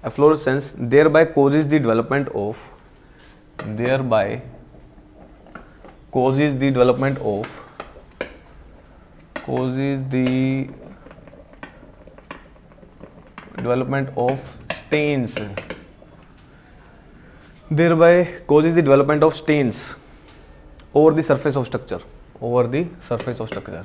efflorescence thereby causes the development of stains, over the surface of structure, over the surface of structure,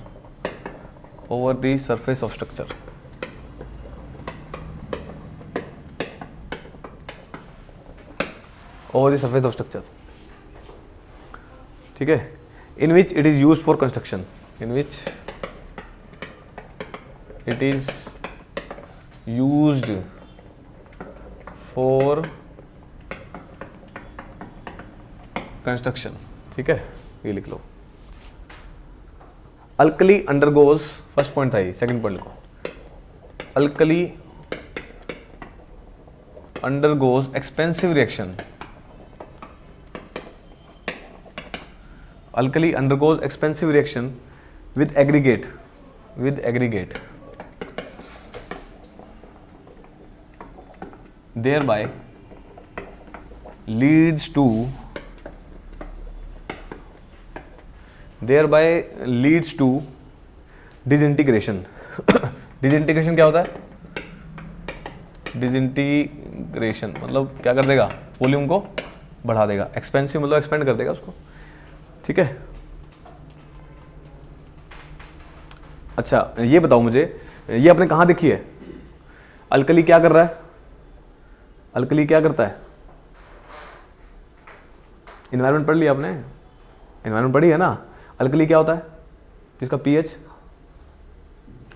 ठीक है। in which it is used for construction, ठीक है, ये लिख लो। Alkali undergoes, first point था ये, second point लिखो। Alkali undergoes expensive reaction, with aggregate, thereby leads to disintegration। Disintegration क्या होता है? डिसइंटीग्रेशन मतलब क्या कर देगा, वॉल्यूम को बढ़ा देगा। एक्सपेंसिव मतलब एक्सपेंड कर देगा उसको, ठीक है। अच्छा ये बताओ मुझे, ये आपने कहाँ देखी है? अल्कली क्या कर रहा है? अल्कली क्या करता है? इन्वायरमेंट पढ़ लिया आपने? इन्वायरमेंट पढ़ी है ना? अल्कली क्या होता है? जिसका पीएच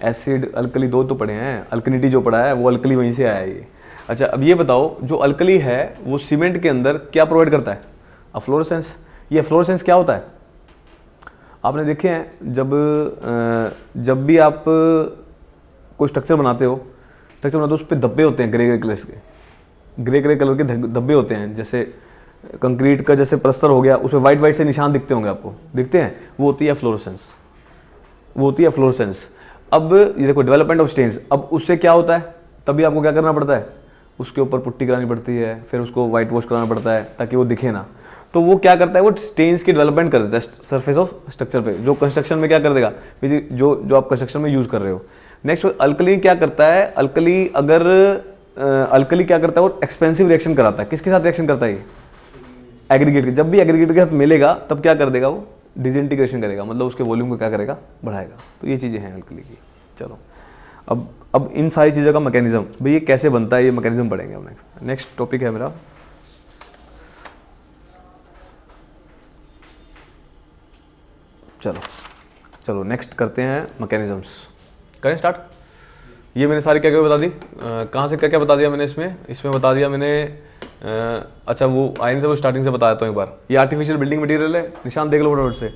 एसिड अल्कली दो तो पढ़े हैं, अल्कनिटी जो पढ़ा है वो अल्कली वहीं से आया है ये। अच्छा अब ये बताओ जो अल्कली है वो सीमेंट के अंदर क्या प्रोवाइड करता है? फ्लोरोसेंस। ये फ्लोरोसेंस क्या होता है? आपने देखे हैं जब भी आप कोई स्ट्रक्चर बनाते हो उस पर धब्बे होते हैं ग्रे ग्रे कलर के, ग्रे ग्रे कलर के धब्बे होते हैं, जैसे कंक्रीट का जैसे प्लस्तर हो गया उसमें वाइट वाइट से निशान दिखते होंगे आपको, दिखते हैं, वो होती है फ्लोरोसेंस, वो होती है फ्लोरोसेंस। अब ये देखो डेवलपमेंट ऑफ स्टेन्स, अब उससे क्या होता है, तभी आपको क्या करना पड़ता है, उसके ऊपर पुट्टी करानी पड़ती है, फिर उसको वाइट वॉश कराना पड़ता है ताकि वो दिखे ना। तो वो क्या करता है, वो स्टेन्स की डेवलपमेंट कर देता है सरफेस ऑफ स्ट्रक्चर पे, जो कंस्ट्रक्शन में क्या कर देगा, जो आप कंस्ट्रक्शन में यूज कर रहे हो। नेक्स्ट अल्कली क्या करता है, अल्कली क्या करता है, वो एक्सपेंसिव रिएक्शन कराता है। किसके साथ रिएक्शन करता है ये? एग्रीगेट के। जब भी एग्रीगेट के साथ मिलेगा तब क्या कर देगा, वो डिसइंटीग्रेशन करेगा, मतलब उसके वॉल्यूम को क्या करेगा, बढ़ाएगा। तो ये चीज़ें हैं अल्कली की। चलो अब इन सारी चीज़ों का मैकेनिज्म, भाई ये कैसे बनता है, ये मैकेनिज्म पढ़ेंगे हम। नेक्स्ट टॉपिक है मेरा चलो नेक्स्ट करते हैं मैकेनिज्म्स। करें स्टार्ट। ये मैंने सारी क्या क्या बता दी, कहाँ से क्या क्या बता दिया मैंने, इसमें बता दिया मैंने। अच्छा वो आयन से वो स्टार्टिंग से बता देता हूँ एक बार। ये आर्टिफिशियल बिल्डिंग मटेरियल है, निशान देख लो फटाफट से।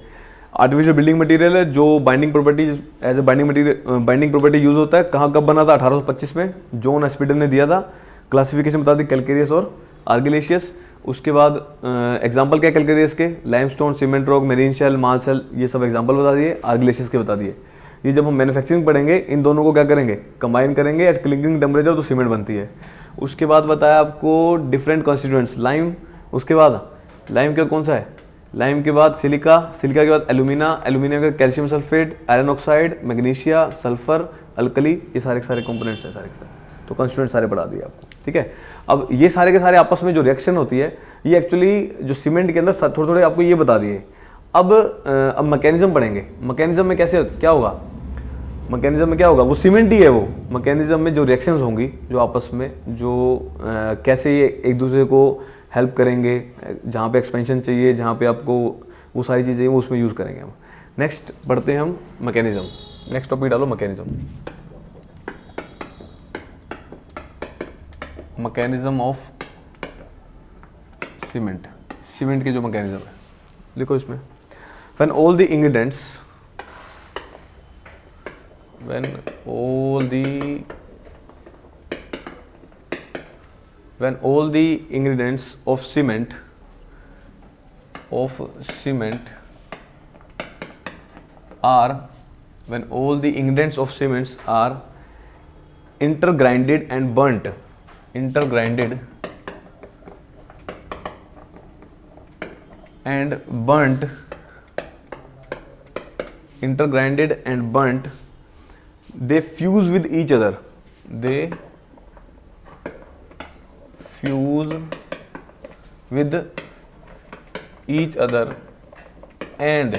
आर्टिफिशियल बिल्डिंग मटेरियल है जो binding property as a binding property use होता है। कहाँ कब बना था, 1825 में जॉन एस्पिडन ने दिया था। क्लासिफिकेशन बता दी कैलकेरियस और आर्गिलेशियस। उसके बाद एग्जाम्पल क्या कैलकेरियस के, limestone, cement rock, marine shale, marl shale, ये सब एग्जाम्पल बता दिए। आर्गिलेशियस के बता दिए। ये जब हम मैन्युफैक्चरिंग पढ़ेंगे इन दोनों को क्या करेंगे, कंबाइन करेंगे एट क्लिंकिंग टेम्परेचर, तो सीमेंट बनती है। उसके बाद बताया आपको डिफरेंट कॉन्स्टिट्यूएंट्स, लाइम, उसके बाद लाइम के बाद कौन सा है, लाइम के बाद सिलिका, सिलिका के बाद एल्यूमिना, एल्यूमिनियम के calcium sulphate, iron oxide, magnesia, sulphur, alkali, ये सारे के सारे कंपोनेंट्स हैं सारे के सारे। तो कॉन्स्टिट्यूएंट सारे पढ़ा दिए आपको, ठीक है। अब ये सारे के सारे आपस में जो रिएक्शन होती है, ये एक्चुअली जो सीमेंट के अंदर थोड़े थोड़े आपको ये बता दिए। अब मैकेनिज्म पढ़ेंगे। मैकेनिज्म में कैसे क्या होगा, मैकेनिज्म में क्या होगा, वो सीमेंट ही है। वो मैकेनिज्म में जो रिएक्शंस होंगी, जो आपस में जो कैसे ये एक दूसरे को हेल्प करेंगे, जहाँ पे एक्सपेंशन चाहिए, जहाँ पे आपको वो सारी चीज़ें वो उसमें यूज़ करेंगे हम। नेक्स्ट पढ़ते हैं हम मैकेनिज्म। नेक्स्ट टॉपिक डालो mechanism. Mechanism of cement, cement के जो मैकेनिज्म है लिखो इसमें। When all the ingredients, when all the ingredients of cement are intergrinded and burnt, intergrinded and burnt, they fuse with each other, they fuse with each other and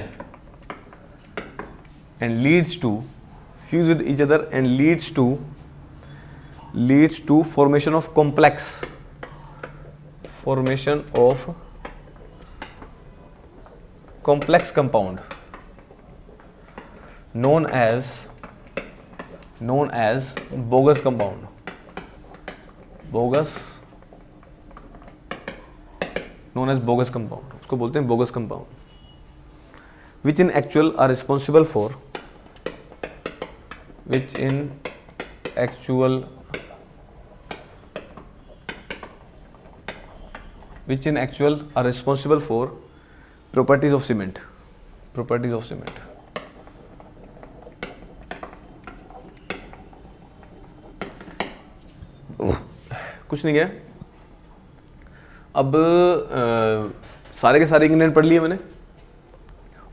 leads to, fuse with each other and leads to formation of complex compound known as bogus compound, उसको बोलते हैं bogus compound, which in actual are responsible for properties of cement, कुछ नहीं है। अब सारे के सारे इंग्रेडिएंट पढ़ लिए मैंने,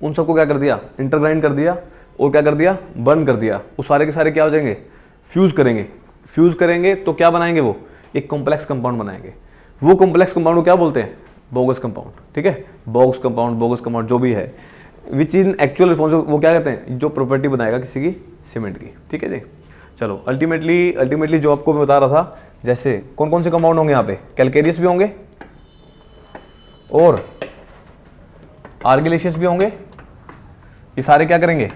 उन सबको क्या कर दिया, इंटरग्राइंड कर दिया और क्या कर दिया, बर्न कर दिया। वो सारे के सारे क्या हो जाएंगे, फ्यूज करेंगे तो क्या बनाएंगे, वो एक कॉम्प्लेक्स कंपाउंड बनाएंगे। वो कॉम्प्लेक्स कंपाउंड को क्या बोलते हैं, बोगस कंपाउंड, ठीक है। बोगस कंपाउंड जो भी है, विच इन एक्चुअल रिस्पॉन्सिबल, वो क्या कहते हैं, जो प्रॉपर्टी बनाएगा किसी की सीमेंट की, ठीक है जी। चलो अल्टीमेटली जो आपको मैं बता रहा था, जैसे कौन कौन से कंपाउंड होंगे यहाँ पे, कैलकेरियस भी होंगे और आर्गिलेशियस भी होंगे। ये सारे क्या करेंगे,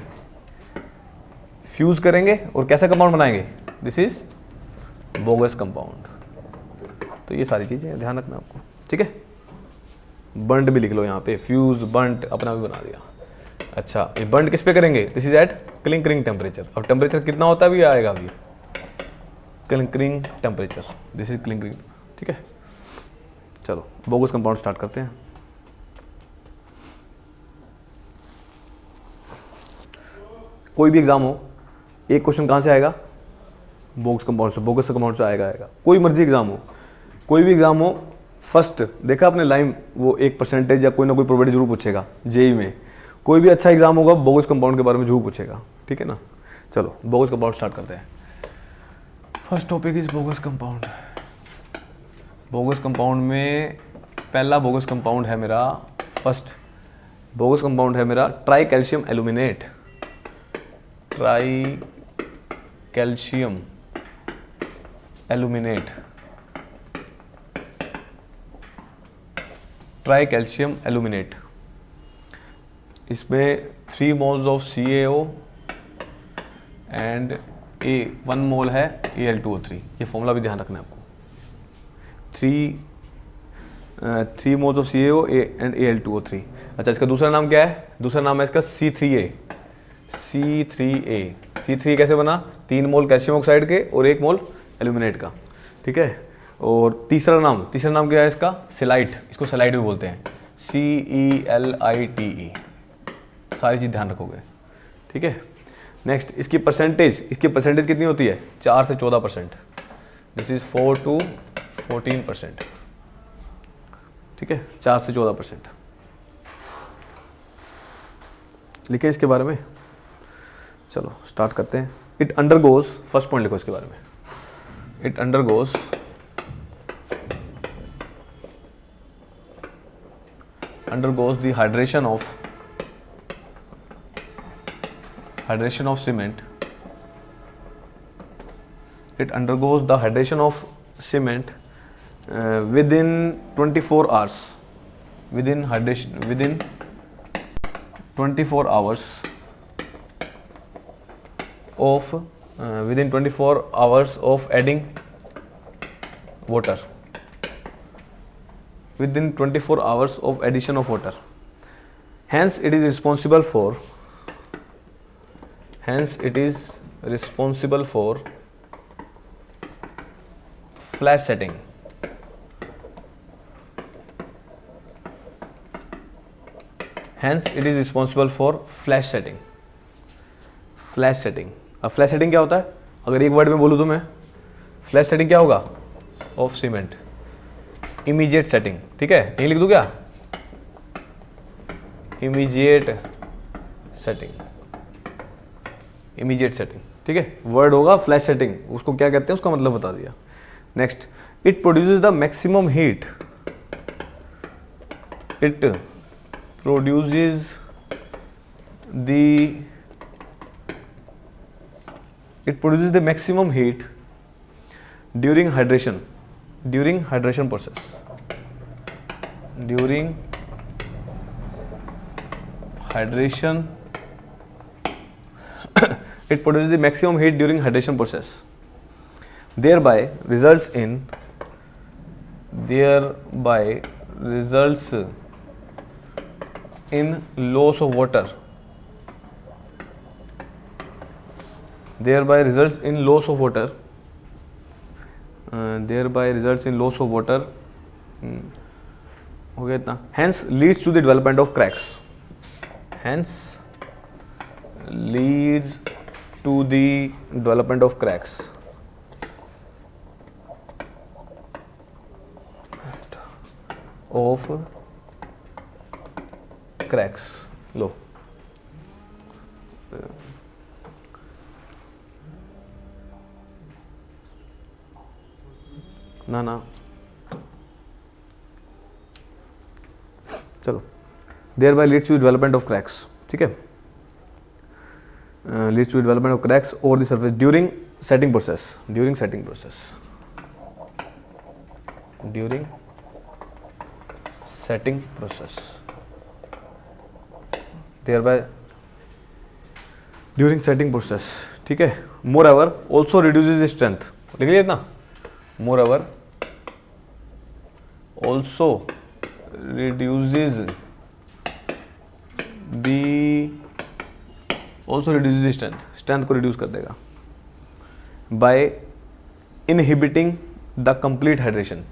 फ्यूज करेंगे और कैसा कंपाउंड बनाएंगे, दिस इज बोगस कंपाउंड। तो ये सारी चीज़ें ध्यान रखना आपको, ठीक है। बंट भी लिख लो यहाँ पे, फ्यूज बंट अपना भी बना दिया। अच्छा, ये बंट किस पे करेंगे, this is at clinkering temperature. अब टेम्परेचर कितना होता है भी आएगा अभी, clinkering temperature, this is clinkering, ठीक है। चलो बोगस कंपाउंड स्टार्ट करते हैं। कोई भी एग्जाम हो, एक क्वेश्चन कहाँ से आएगा, बोगस कंपाउंड से, बोगस कंपाउंड से आएगा। कोई मर्जी एग्जाम हो, कोई भी एग्जाम हो, फर्स्ट देखा आपने लाइन, वो एक परसेंटेज या कोई ना कोई प्रोबेबिलिटी जरूर पूछेगा। जेई में कोई भी अच्छा एग्जाम होगा, बोगस कंपाउंड के बारे में जरूर पूछेगा, ठीक है ना। चलो बोगस कंपाउंड स्टार्ट करते हैं। First topic is bogus compound. Bogus compound में पहला बोगस कंपाउंड है मेरा, फर्स्ट बोगस कंपाउंड है मेरा try calcium aluminate. Try calcium aluminate, try calcium aluminate. इसमें 3 मोल्स ऑफ CaO एंड 1 मोल है Al2O3। ये फॉर्मूला भी ध्यान रखना है आपको। 3 moles of CaO and Al2O3। अच्छा, इसका दूसरा नाम क्या है, दूसरा नाम है इसका C3A। C3A कैसे बना, 3 मोल कैल्शियम ऑक्साइड के और 1 मोल एल्यूमिनेट का, ठीक है। और तीसरा नाम क्या है इसका, सेलाइट। इसको सेलाइट भी बोलते हैं, CELITE। सारी चीज़ ध्यान रखोगे, ठीक है। नेक्स्ट इसकी परसेंटेज कितनी होती है, 4 से 14%। दिस इज 4 to 14%, ठीक है, 4 से 14%। लिखे इसके बारे में, चलो स्टार्ट करते हैं। इट अंडरगोज, फर्स्ट पॉइंट लिखो इसके बारे में, it undergoes the hydration of cement. It undergoes the hydration of cement within 24 hours. Within 24 hours of adding water. Within 24 hours of addition of water. Hence it is responsible for flash setting. अब flash setting क्या होता है, अगर एक word में बोलूँ तो मैं, फ्लैश सेटिंग क्या होगा, ऑफ सीमेंट, इमीडिएट सेटिंग, ठीक है। यही लिख दूं क्या, इमीडिएट सेटिंग, ठीक है। वर्ड होगा फ्लैश सेटिंग, उसको क्या कहते हैं उसका मतलब बता दिया। Next, it produces the maximum heat, it produces the maximum heat during hydration process. During hydration it produces the maximum heat during hydration process, thereby results in loss of water. Thereby results in loss of water. हो गया इतना। Hence leads to the development of cracks. लो ना चलो, thereby leads to development of cracks, ठीक है। leads to development of cracks over the surface during setting process. thereby during setting process, ठीक है। Moreover also reduces strength, लिख लिया ना, moreover also reduces strength, strength को reduce कर देगा by inhibiting the complete hydration,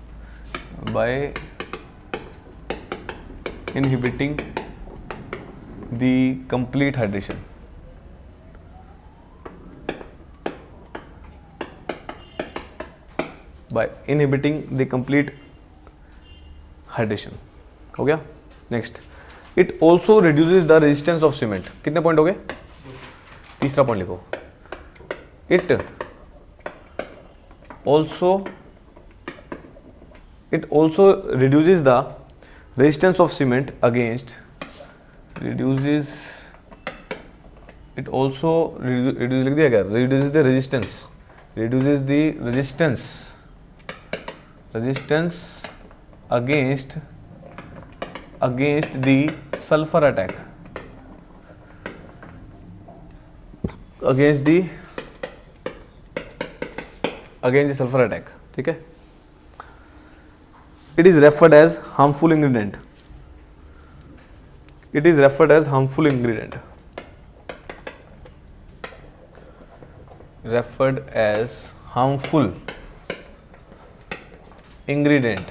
by inhibiting the complete hydration, by inhibiting the complete hydration. हो गया। Next, it also reduces the resistance of cement. कितने point हो गए? तीसरा point लिखो, it also reduces the resistance of cement against, reduces, it also लिख दिया क्या, reduces the resistance, reduces the resistance against the sulfur attack, against the sulfur attack। ठीक है। it is referred as harmful ingredient, it is referred as harmful ingredient, referred as harmful ingredient,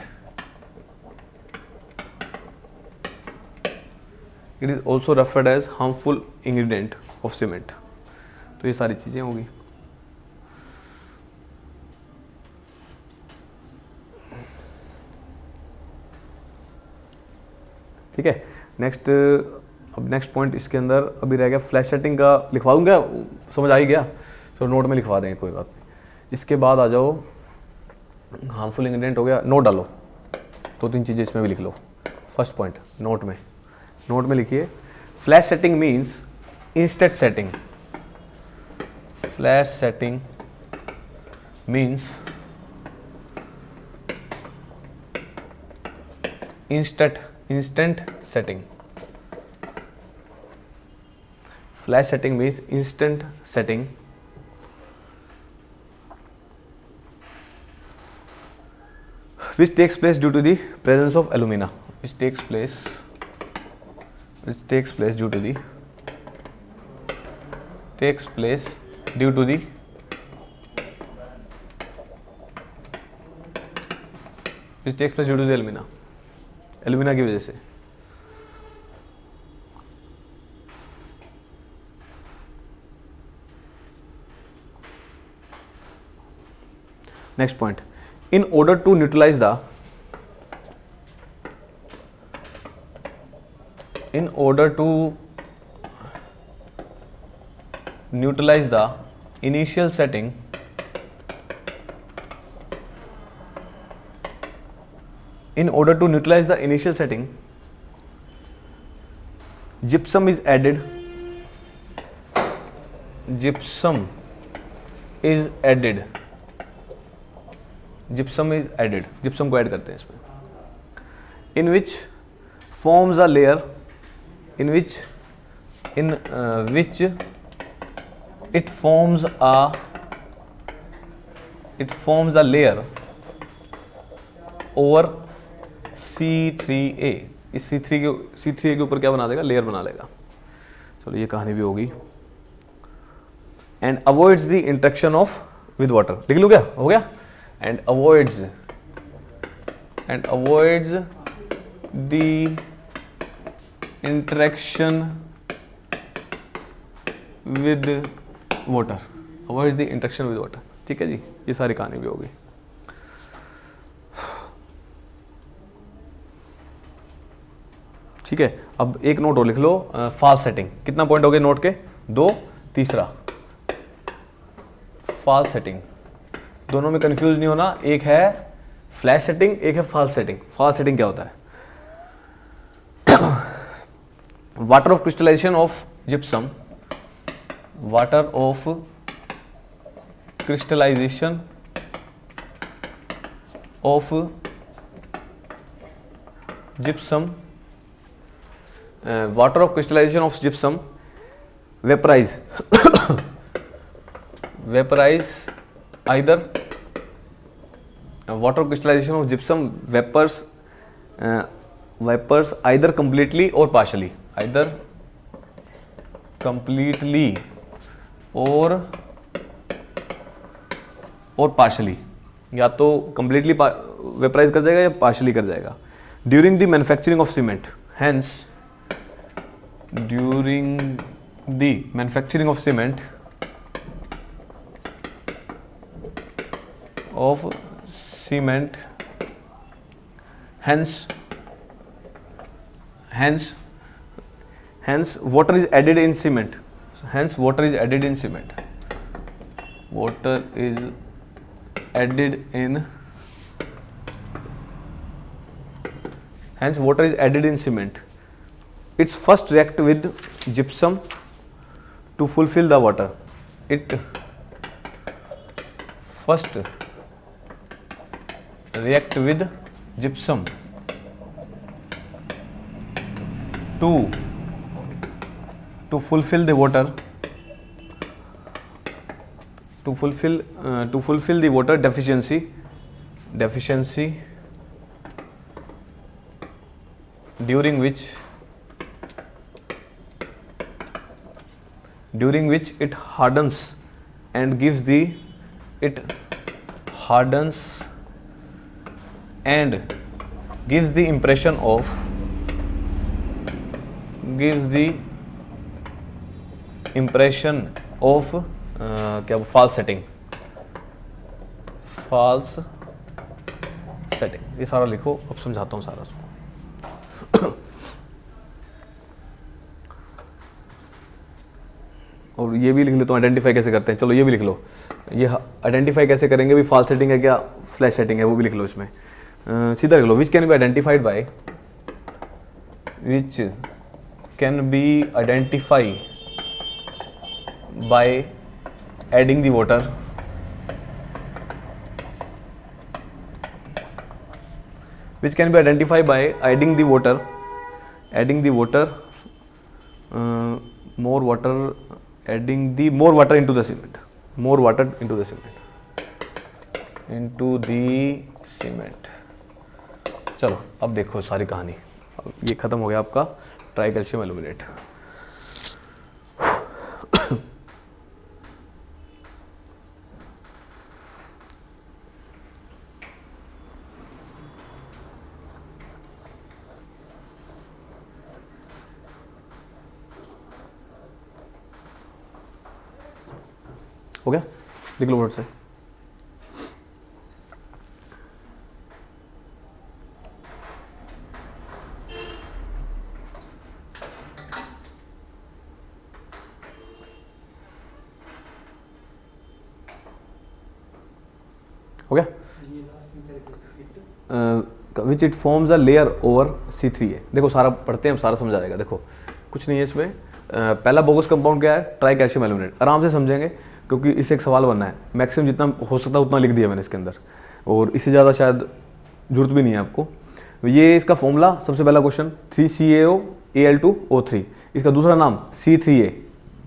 it is also referred as harmful ingredient of cement। तो ये सारी चीजें होगी। ठीक है। Next, अब नेक्स्ट पॉइंट इसके अंदर अभी रह गया फ्लैश सेटिंग का, लिखवा दूंगा, समझ आ ही गया, तो नोट में लिखवा देंगे, कोई बात नहीं। इसके बाद आ जाओ, हार्मफुल इंग्रेडिएंट हो गया, नोट डालो, 2-3 चीज़ें इसमें भी लिख लो। फर्स्ट पॉइंट नोट में लिखिए, flash setting means instant setting, flash setting means instant setting, flash setting means instant setting, which takes place due to the presence of alumina, which takes place due to the alumina की वजह से। Next point, in order to neutralize the initial setting, gypsum is added, gypsum को add करते हैं इसमें, in which forms a layer, in which it forms a layer over C3A। इस C3A के ऊपर क्या बना देगा, लेयर बना लेगा। चलो ये कहानी भी होगी। And avoids the interaction of with water, लिख लो क्या, हो गया। And avoids the interaction with water, avoids the interaction with water. ठीक है जी, ये सारी कहानी भी होगी। ठीक है। अब एक नोट और लिख लो, फॉल्स सेटिंग। कितना पॉइंट हो गए नोट के? 2। तीसरा फॉल्स सेटिंग, दोनों में कंफ्यूज नहीं होना, एक है फ्लैश सेटिंग, एक है फॉल्स सेटिंग। फॉल्स सेटिंग क्या होता है? Water of crystallization of gypsum, water of crystallization of gypsum, water of crystallization of gypsum vaporize vaporize either water crystallisation of gypsum vapours either completely और partially, either completely और partially, या तो completely vaporise कर जाएगा या partially कर जाएगा। During the manufacturing of cement, hence during the manufacturing of cement hence water is added in cement, hence water is added in cement, water is added in, hence water is added in cement. It's first react with gypsum to fulfill the water, it first react with gypsum to fulfill the water, to fulfill the water deficiency during which it hardens and gives the impression of क्या false setting, ये सारा लिखो, अब समझाता हूँ सारा। और ये भी लिख लेता हूँ, आइडेंटिफाई कैसे करते हैं, चलो ये भी लिख लो, ये आइडेंटिफाई कैसे करेंगे भी, फॉल्स सेटिंग है क्या फ्लैश सेटिंग है, वो भी लिख लो इसमें। सीधा लिख लो, which can be identified by adding the water, which can be identified by adding the water more water into the cement, चलो अब देखो सारी कहानी, ये खत्म हो गया आपका ट्राई कैल्शियम एल्यूमिनेट। हो गया, लिख लो वर्ड से। हो गया, which it forms a layer over C3A। देखो सारा पढ़ते हैं, हम सारा समझा जाएगा। देखो कुछ नहीं है इसमें, पहला बोगस कंपाउंड क्या है, ट्राई कैल्शियम एल्यूमिनेट, आराम से समझेंगे क्योंकि इससे एक सवाल बनना है। मैक्सिमम जितना हो सकता है उतना लिख दिया मैंने इसके अंदर, और इससे ज़्यादा शायद जरूरत भी नहीं है आपको। ये इसका फॉर्मूला, सबसे पहला क्वेश्चन 3CaO Al2O3, इसका दूसरा नाम C3A,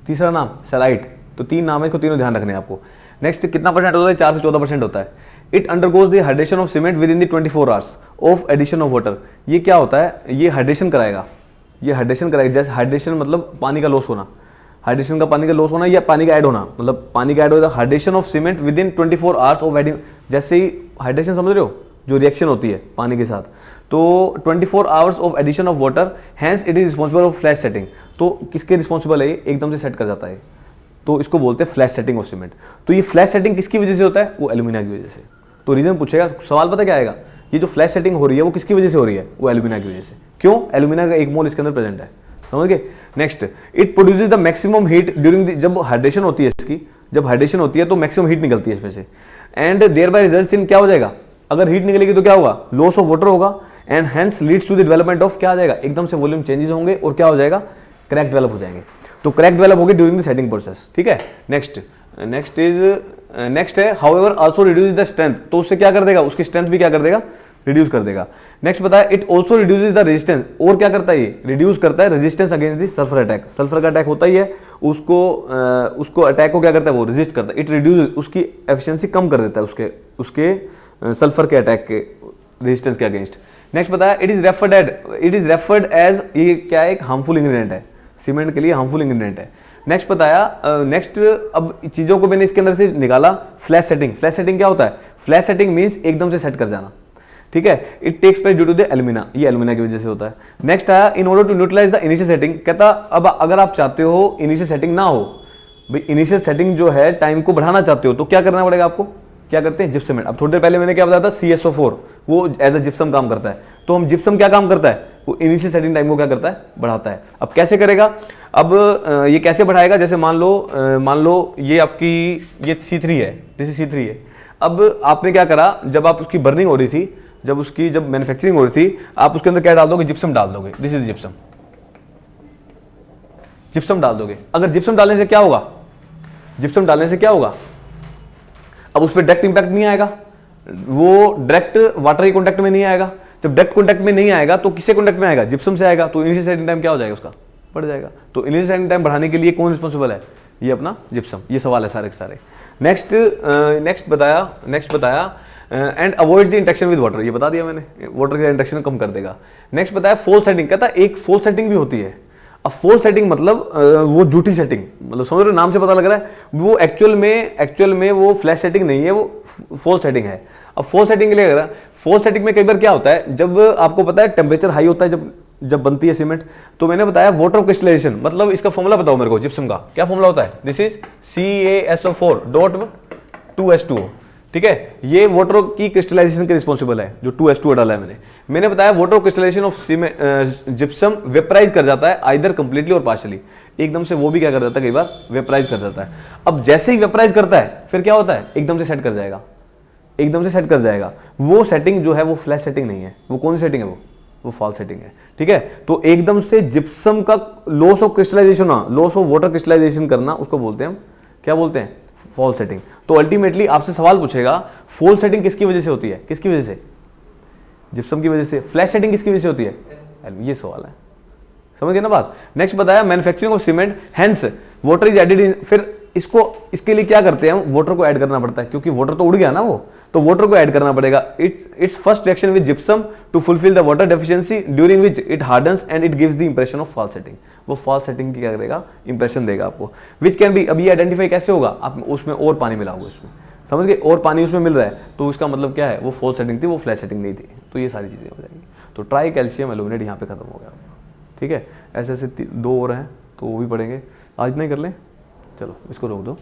तीसरा नाम सेलाइट, तो 3 नाम है, इसको तीनों ध्यान रखने हैं आपको। नेक्स्ट कितना परसेंट होता है, 4 से 14% होता है। It undergoes the hydration of cement within the 24 hours of addition of water. ये क्या होता है, ये हाइड्रेशन कराएगा, जैसे हाइड्रेशन मतलब पानी का लॉस होना, हाइड्रेशन का पानी का लॉस होना या पानी का ऐड होना, मतलब पानी का ऐड होगा, hydration of cement with in 24 hours of adding. जैसे ही हाइड्रेशन समझ रहे हो, जो रिएक्शन होती है पानी के साथ, तो 24 hours of addition of water, hence it is responsible of flash setting. तो किसके रिस्पॉन्सिबल है, एकदम से सेट कर जाता है, तो इसको बोलते हैं फ्लैश सेटिंग ऑफ सीमेंट। तो ये फ्लैश सेटिंग किसकी वजह से होता है, वो एल्यूमिना की वजह से। तो रीजन पूछेगा, सवाल पता क्या आएगा, ये जो फ्लैश सेटिंग हो रही है वो किसकी वजह से हो रही है, वो एल्यूमिना की वजह से। क्यों, एल्यूमिना का 1 मोल इसके अंदर प्रेजेंट है, समझ गए। Next, it produces the maximum heat during जब हाइड्रेशन होती है इसकी, जब हाइड्रेशन होती है तो मैक्सिमम हीट निकलती है इसमें से, and thereby results in, क्या हो जाएगा, अगर हीट निकलेगी तो क्या होगा, लॉस ऑफ वाटर होगा, and hence leads to the development of, क्या आ जाएगा, एकदम से वॉल्यूम चेंजेस होंगे और क्या हो जाएगा, क्रैक डेवलप हो जाएंगे। तो क्रैक डेवलप होगी ड्यूरिंग द सेटिंग प्रोसेस, ठीक है। नेक्स्ट है however also reduce the strength, तो उससे क्या कर देगा, उसकी स्ट्रेंथ भी क्या कर देगा, रिड्यूस कर देगा। नेक्स्ट बताया it also reduces the resistance, और क्या करता है ये, रिड्यूस करता है resistance against the sulphur attack. Sulphur का अटैक होता ही है, उसको अटैक को क्या करता है, वो रेजिस्ट करता है। इट रिड्यूस, उसकी एफिशिएंसी कम कर देता है उसके सल्फर के अटैक के रेजिस्टेंस के अगेंस्ट। नेक्स्ट बताया इट इज रेफर्ड एज, ये क्या है, एक हार्मफुल इंग्रेडिएंट है, सीमेंट के लिए हार्मफुल इंग्रेडिएंट है। नेक्स्ट बताया अब चीजों को मैंने इसके अंदर से निकाला। फ्लैश सेटिंग, फ्लैश सेटिंग क्या होता है, फ्लैश सेटिंग मींस एकदम से सेट कर जाना, ठीक है। It takes place due to the alumina, ये एल्यूमिना की वजह से होता है। नेक्स्ट आया in order to neutralise the initial setting, कहता अब अगर आप चाहते हो इनिशियल सेटिंग ना हो, भाई इनिशियल सेटिंग जो है टाइम को बढ़ाना चाहते हो, तो क्या करना पड़ेगा आपको, क्या करते हैं, जिप्सम। अब थोड़ी देर पहले मैंने क्या बताया था, CSO4 वो एज अ जिप्सम काम करता है। तो हम जिप्सम क्या काम करता है, वो इनिशियल सेटिंग टाइम को क्या करता है, बढ़ाता है। अब कैसे करेगा, अब ये कैसे बढ़ाएगा, जैसे मान लो ये आपकी ये C3 है, जैसे C3 है। अब आपने क्या करा, जब आप उसकी बर्निंग हो रही थी, जब मैन्युफैक्चरिंग हो रही थी, आप उसके अंदर क्या डाल दोगे, जिप्सम डाल दोगे। दिस इज जिप्सम, जिप्सम डाल दोगे। अगर जिप्सम डालने से क्या होगा, जिप्सम डालने से क्या होगा, अब उस पर डायरेक्ट इंपैक्ट नहीं आएगा, वो डायरेक्ट वाटर के कॉन्टैक्ट में नहीं आएगा। जब डायरेक्ट कॉन्टैक्ट में नहीं आएगा तो किससे कॉन्टैक्ट में आएगा, जिप्सम से आएगा। तो इनिशियल सेटिंग टाइम क्या हो जाएगा, उसका बढ़ जाएगा। तो इनिशियल सेटिंग टाइम बढ़ाने के लिए कौन रिस्पॉन्सिबल है, ये अपना जिप्सम। ये सवाल है सारे के सारे। नेक्स्ट बताया and avoids the interaction with water, ये बता दिया मैंने, वाटर का इंटरेक्शन कम कर देगा। नेक्स्ट बताया फोल्स सेटिंग, कहता है एक फोल्स सेटिंग भी होती है। अब फोल्स सेटिंग मतलब वो झूठी सेटिंग, मतलब समझ रहे हो, नाम से पता लग रहा है वो एक्चुअल में वो फ्लैश सेटिंग नहीं है, वो फोल्स सेटिंग है। अब फोल्स सेटिंग के लिए अगर फोल्स सेटिंग में कई बार क्या होता है, जब आपको पता है टेम्परेचर हाई होता है, जब बनती है सीमेंट, तो मैंने बताया वाटर क्रिस्टलाइजेशन, मतलब इसका फॉर्मूला बताओ मेरे को, जिप्सम का क्या फॉर्मूला होता है, दिस इज CaSO4.2H2O, ठीक है। ये वाटर की क्रिस्टलाइजेशन के रिस्पॉन्सिबल है, जो 2H2O डाला है मैंने बताया water crystallisation of gypsum vaporise कर जाता है आइदर कंप्लीटली और पार्शियली, एकदम से वो भी क्या कर जाता है, कई बार वेपराइज कर जाता है। अब जैसे ही वेपराइज करता है फिर क्या होता है, एकदम से सेट कर जाएगा, एकदम से सेट कर जाएगा। वो सेटिंग जो है वो फ्लैश सेटिंग नहीं है, वो कौन सी सेटिंग है, वो फॉल्स सेटिंग है, ठीक है। तो एकदम से जिप्सम का loss of crystallisation, loss of water crystallisation करना, उसको बोलते हैं हम, क्या बोलते हैं, फॉल्स सेटिंग। तो अल्टीमेटली आपसे सवाल पूछेगा फॉल्स सेटिंग किसकी वजह से होती है, किसकी वजह से, जिप्सम की वजह से। फ्लैश सेटिंग किसकी वजह से होती है, ये सवाल है, समझ गए ना बात। नेक्स्ट बताया manufacturing of cement hence water is added in, फिर इसके लिए क्या करते हैं हम, वाटर को ऐड करना पड़ता है, क्योंकि वाटर तो उड़ गया ना वो, तो वाटर को ऐड करना पड़ेगा। Its first reaction with gypsum to fulfil the water deficiency during which it hardens and it gives the impression of false setting. वो फॉल्स सेटिंग की क्या करेगा, इंप्रेशन देगा आपको, विच कैन बी। अब ये आइडेंटिफाई कैसे होगा, आप उसमें और पानी मिलाओगे, उसमें समझ गए, और पानी उसमें मिल रहा है, तो उसका मतलब क्या है, वो फॉल्स सेटिंग थी, वो फ्लैश सेटिंग नहीं थी। तो ये सारी चीजें हो जाएंगी। तो ट्राई कैल्शियम एल्यूमिनेट यहाँ पे खत्म हो गया, ठीक है। ऐसे 2 और हैं, तो वो भी पढ़ेंगे, आज नहीं कर लें, चलो इसको रोक दो।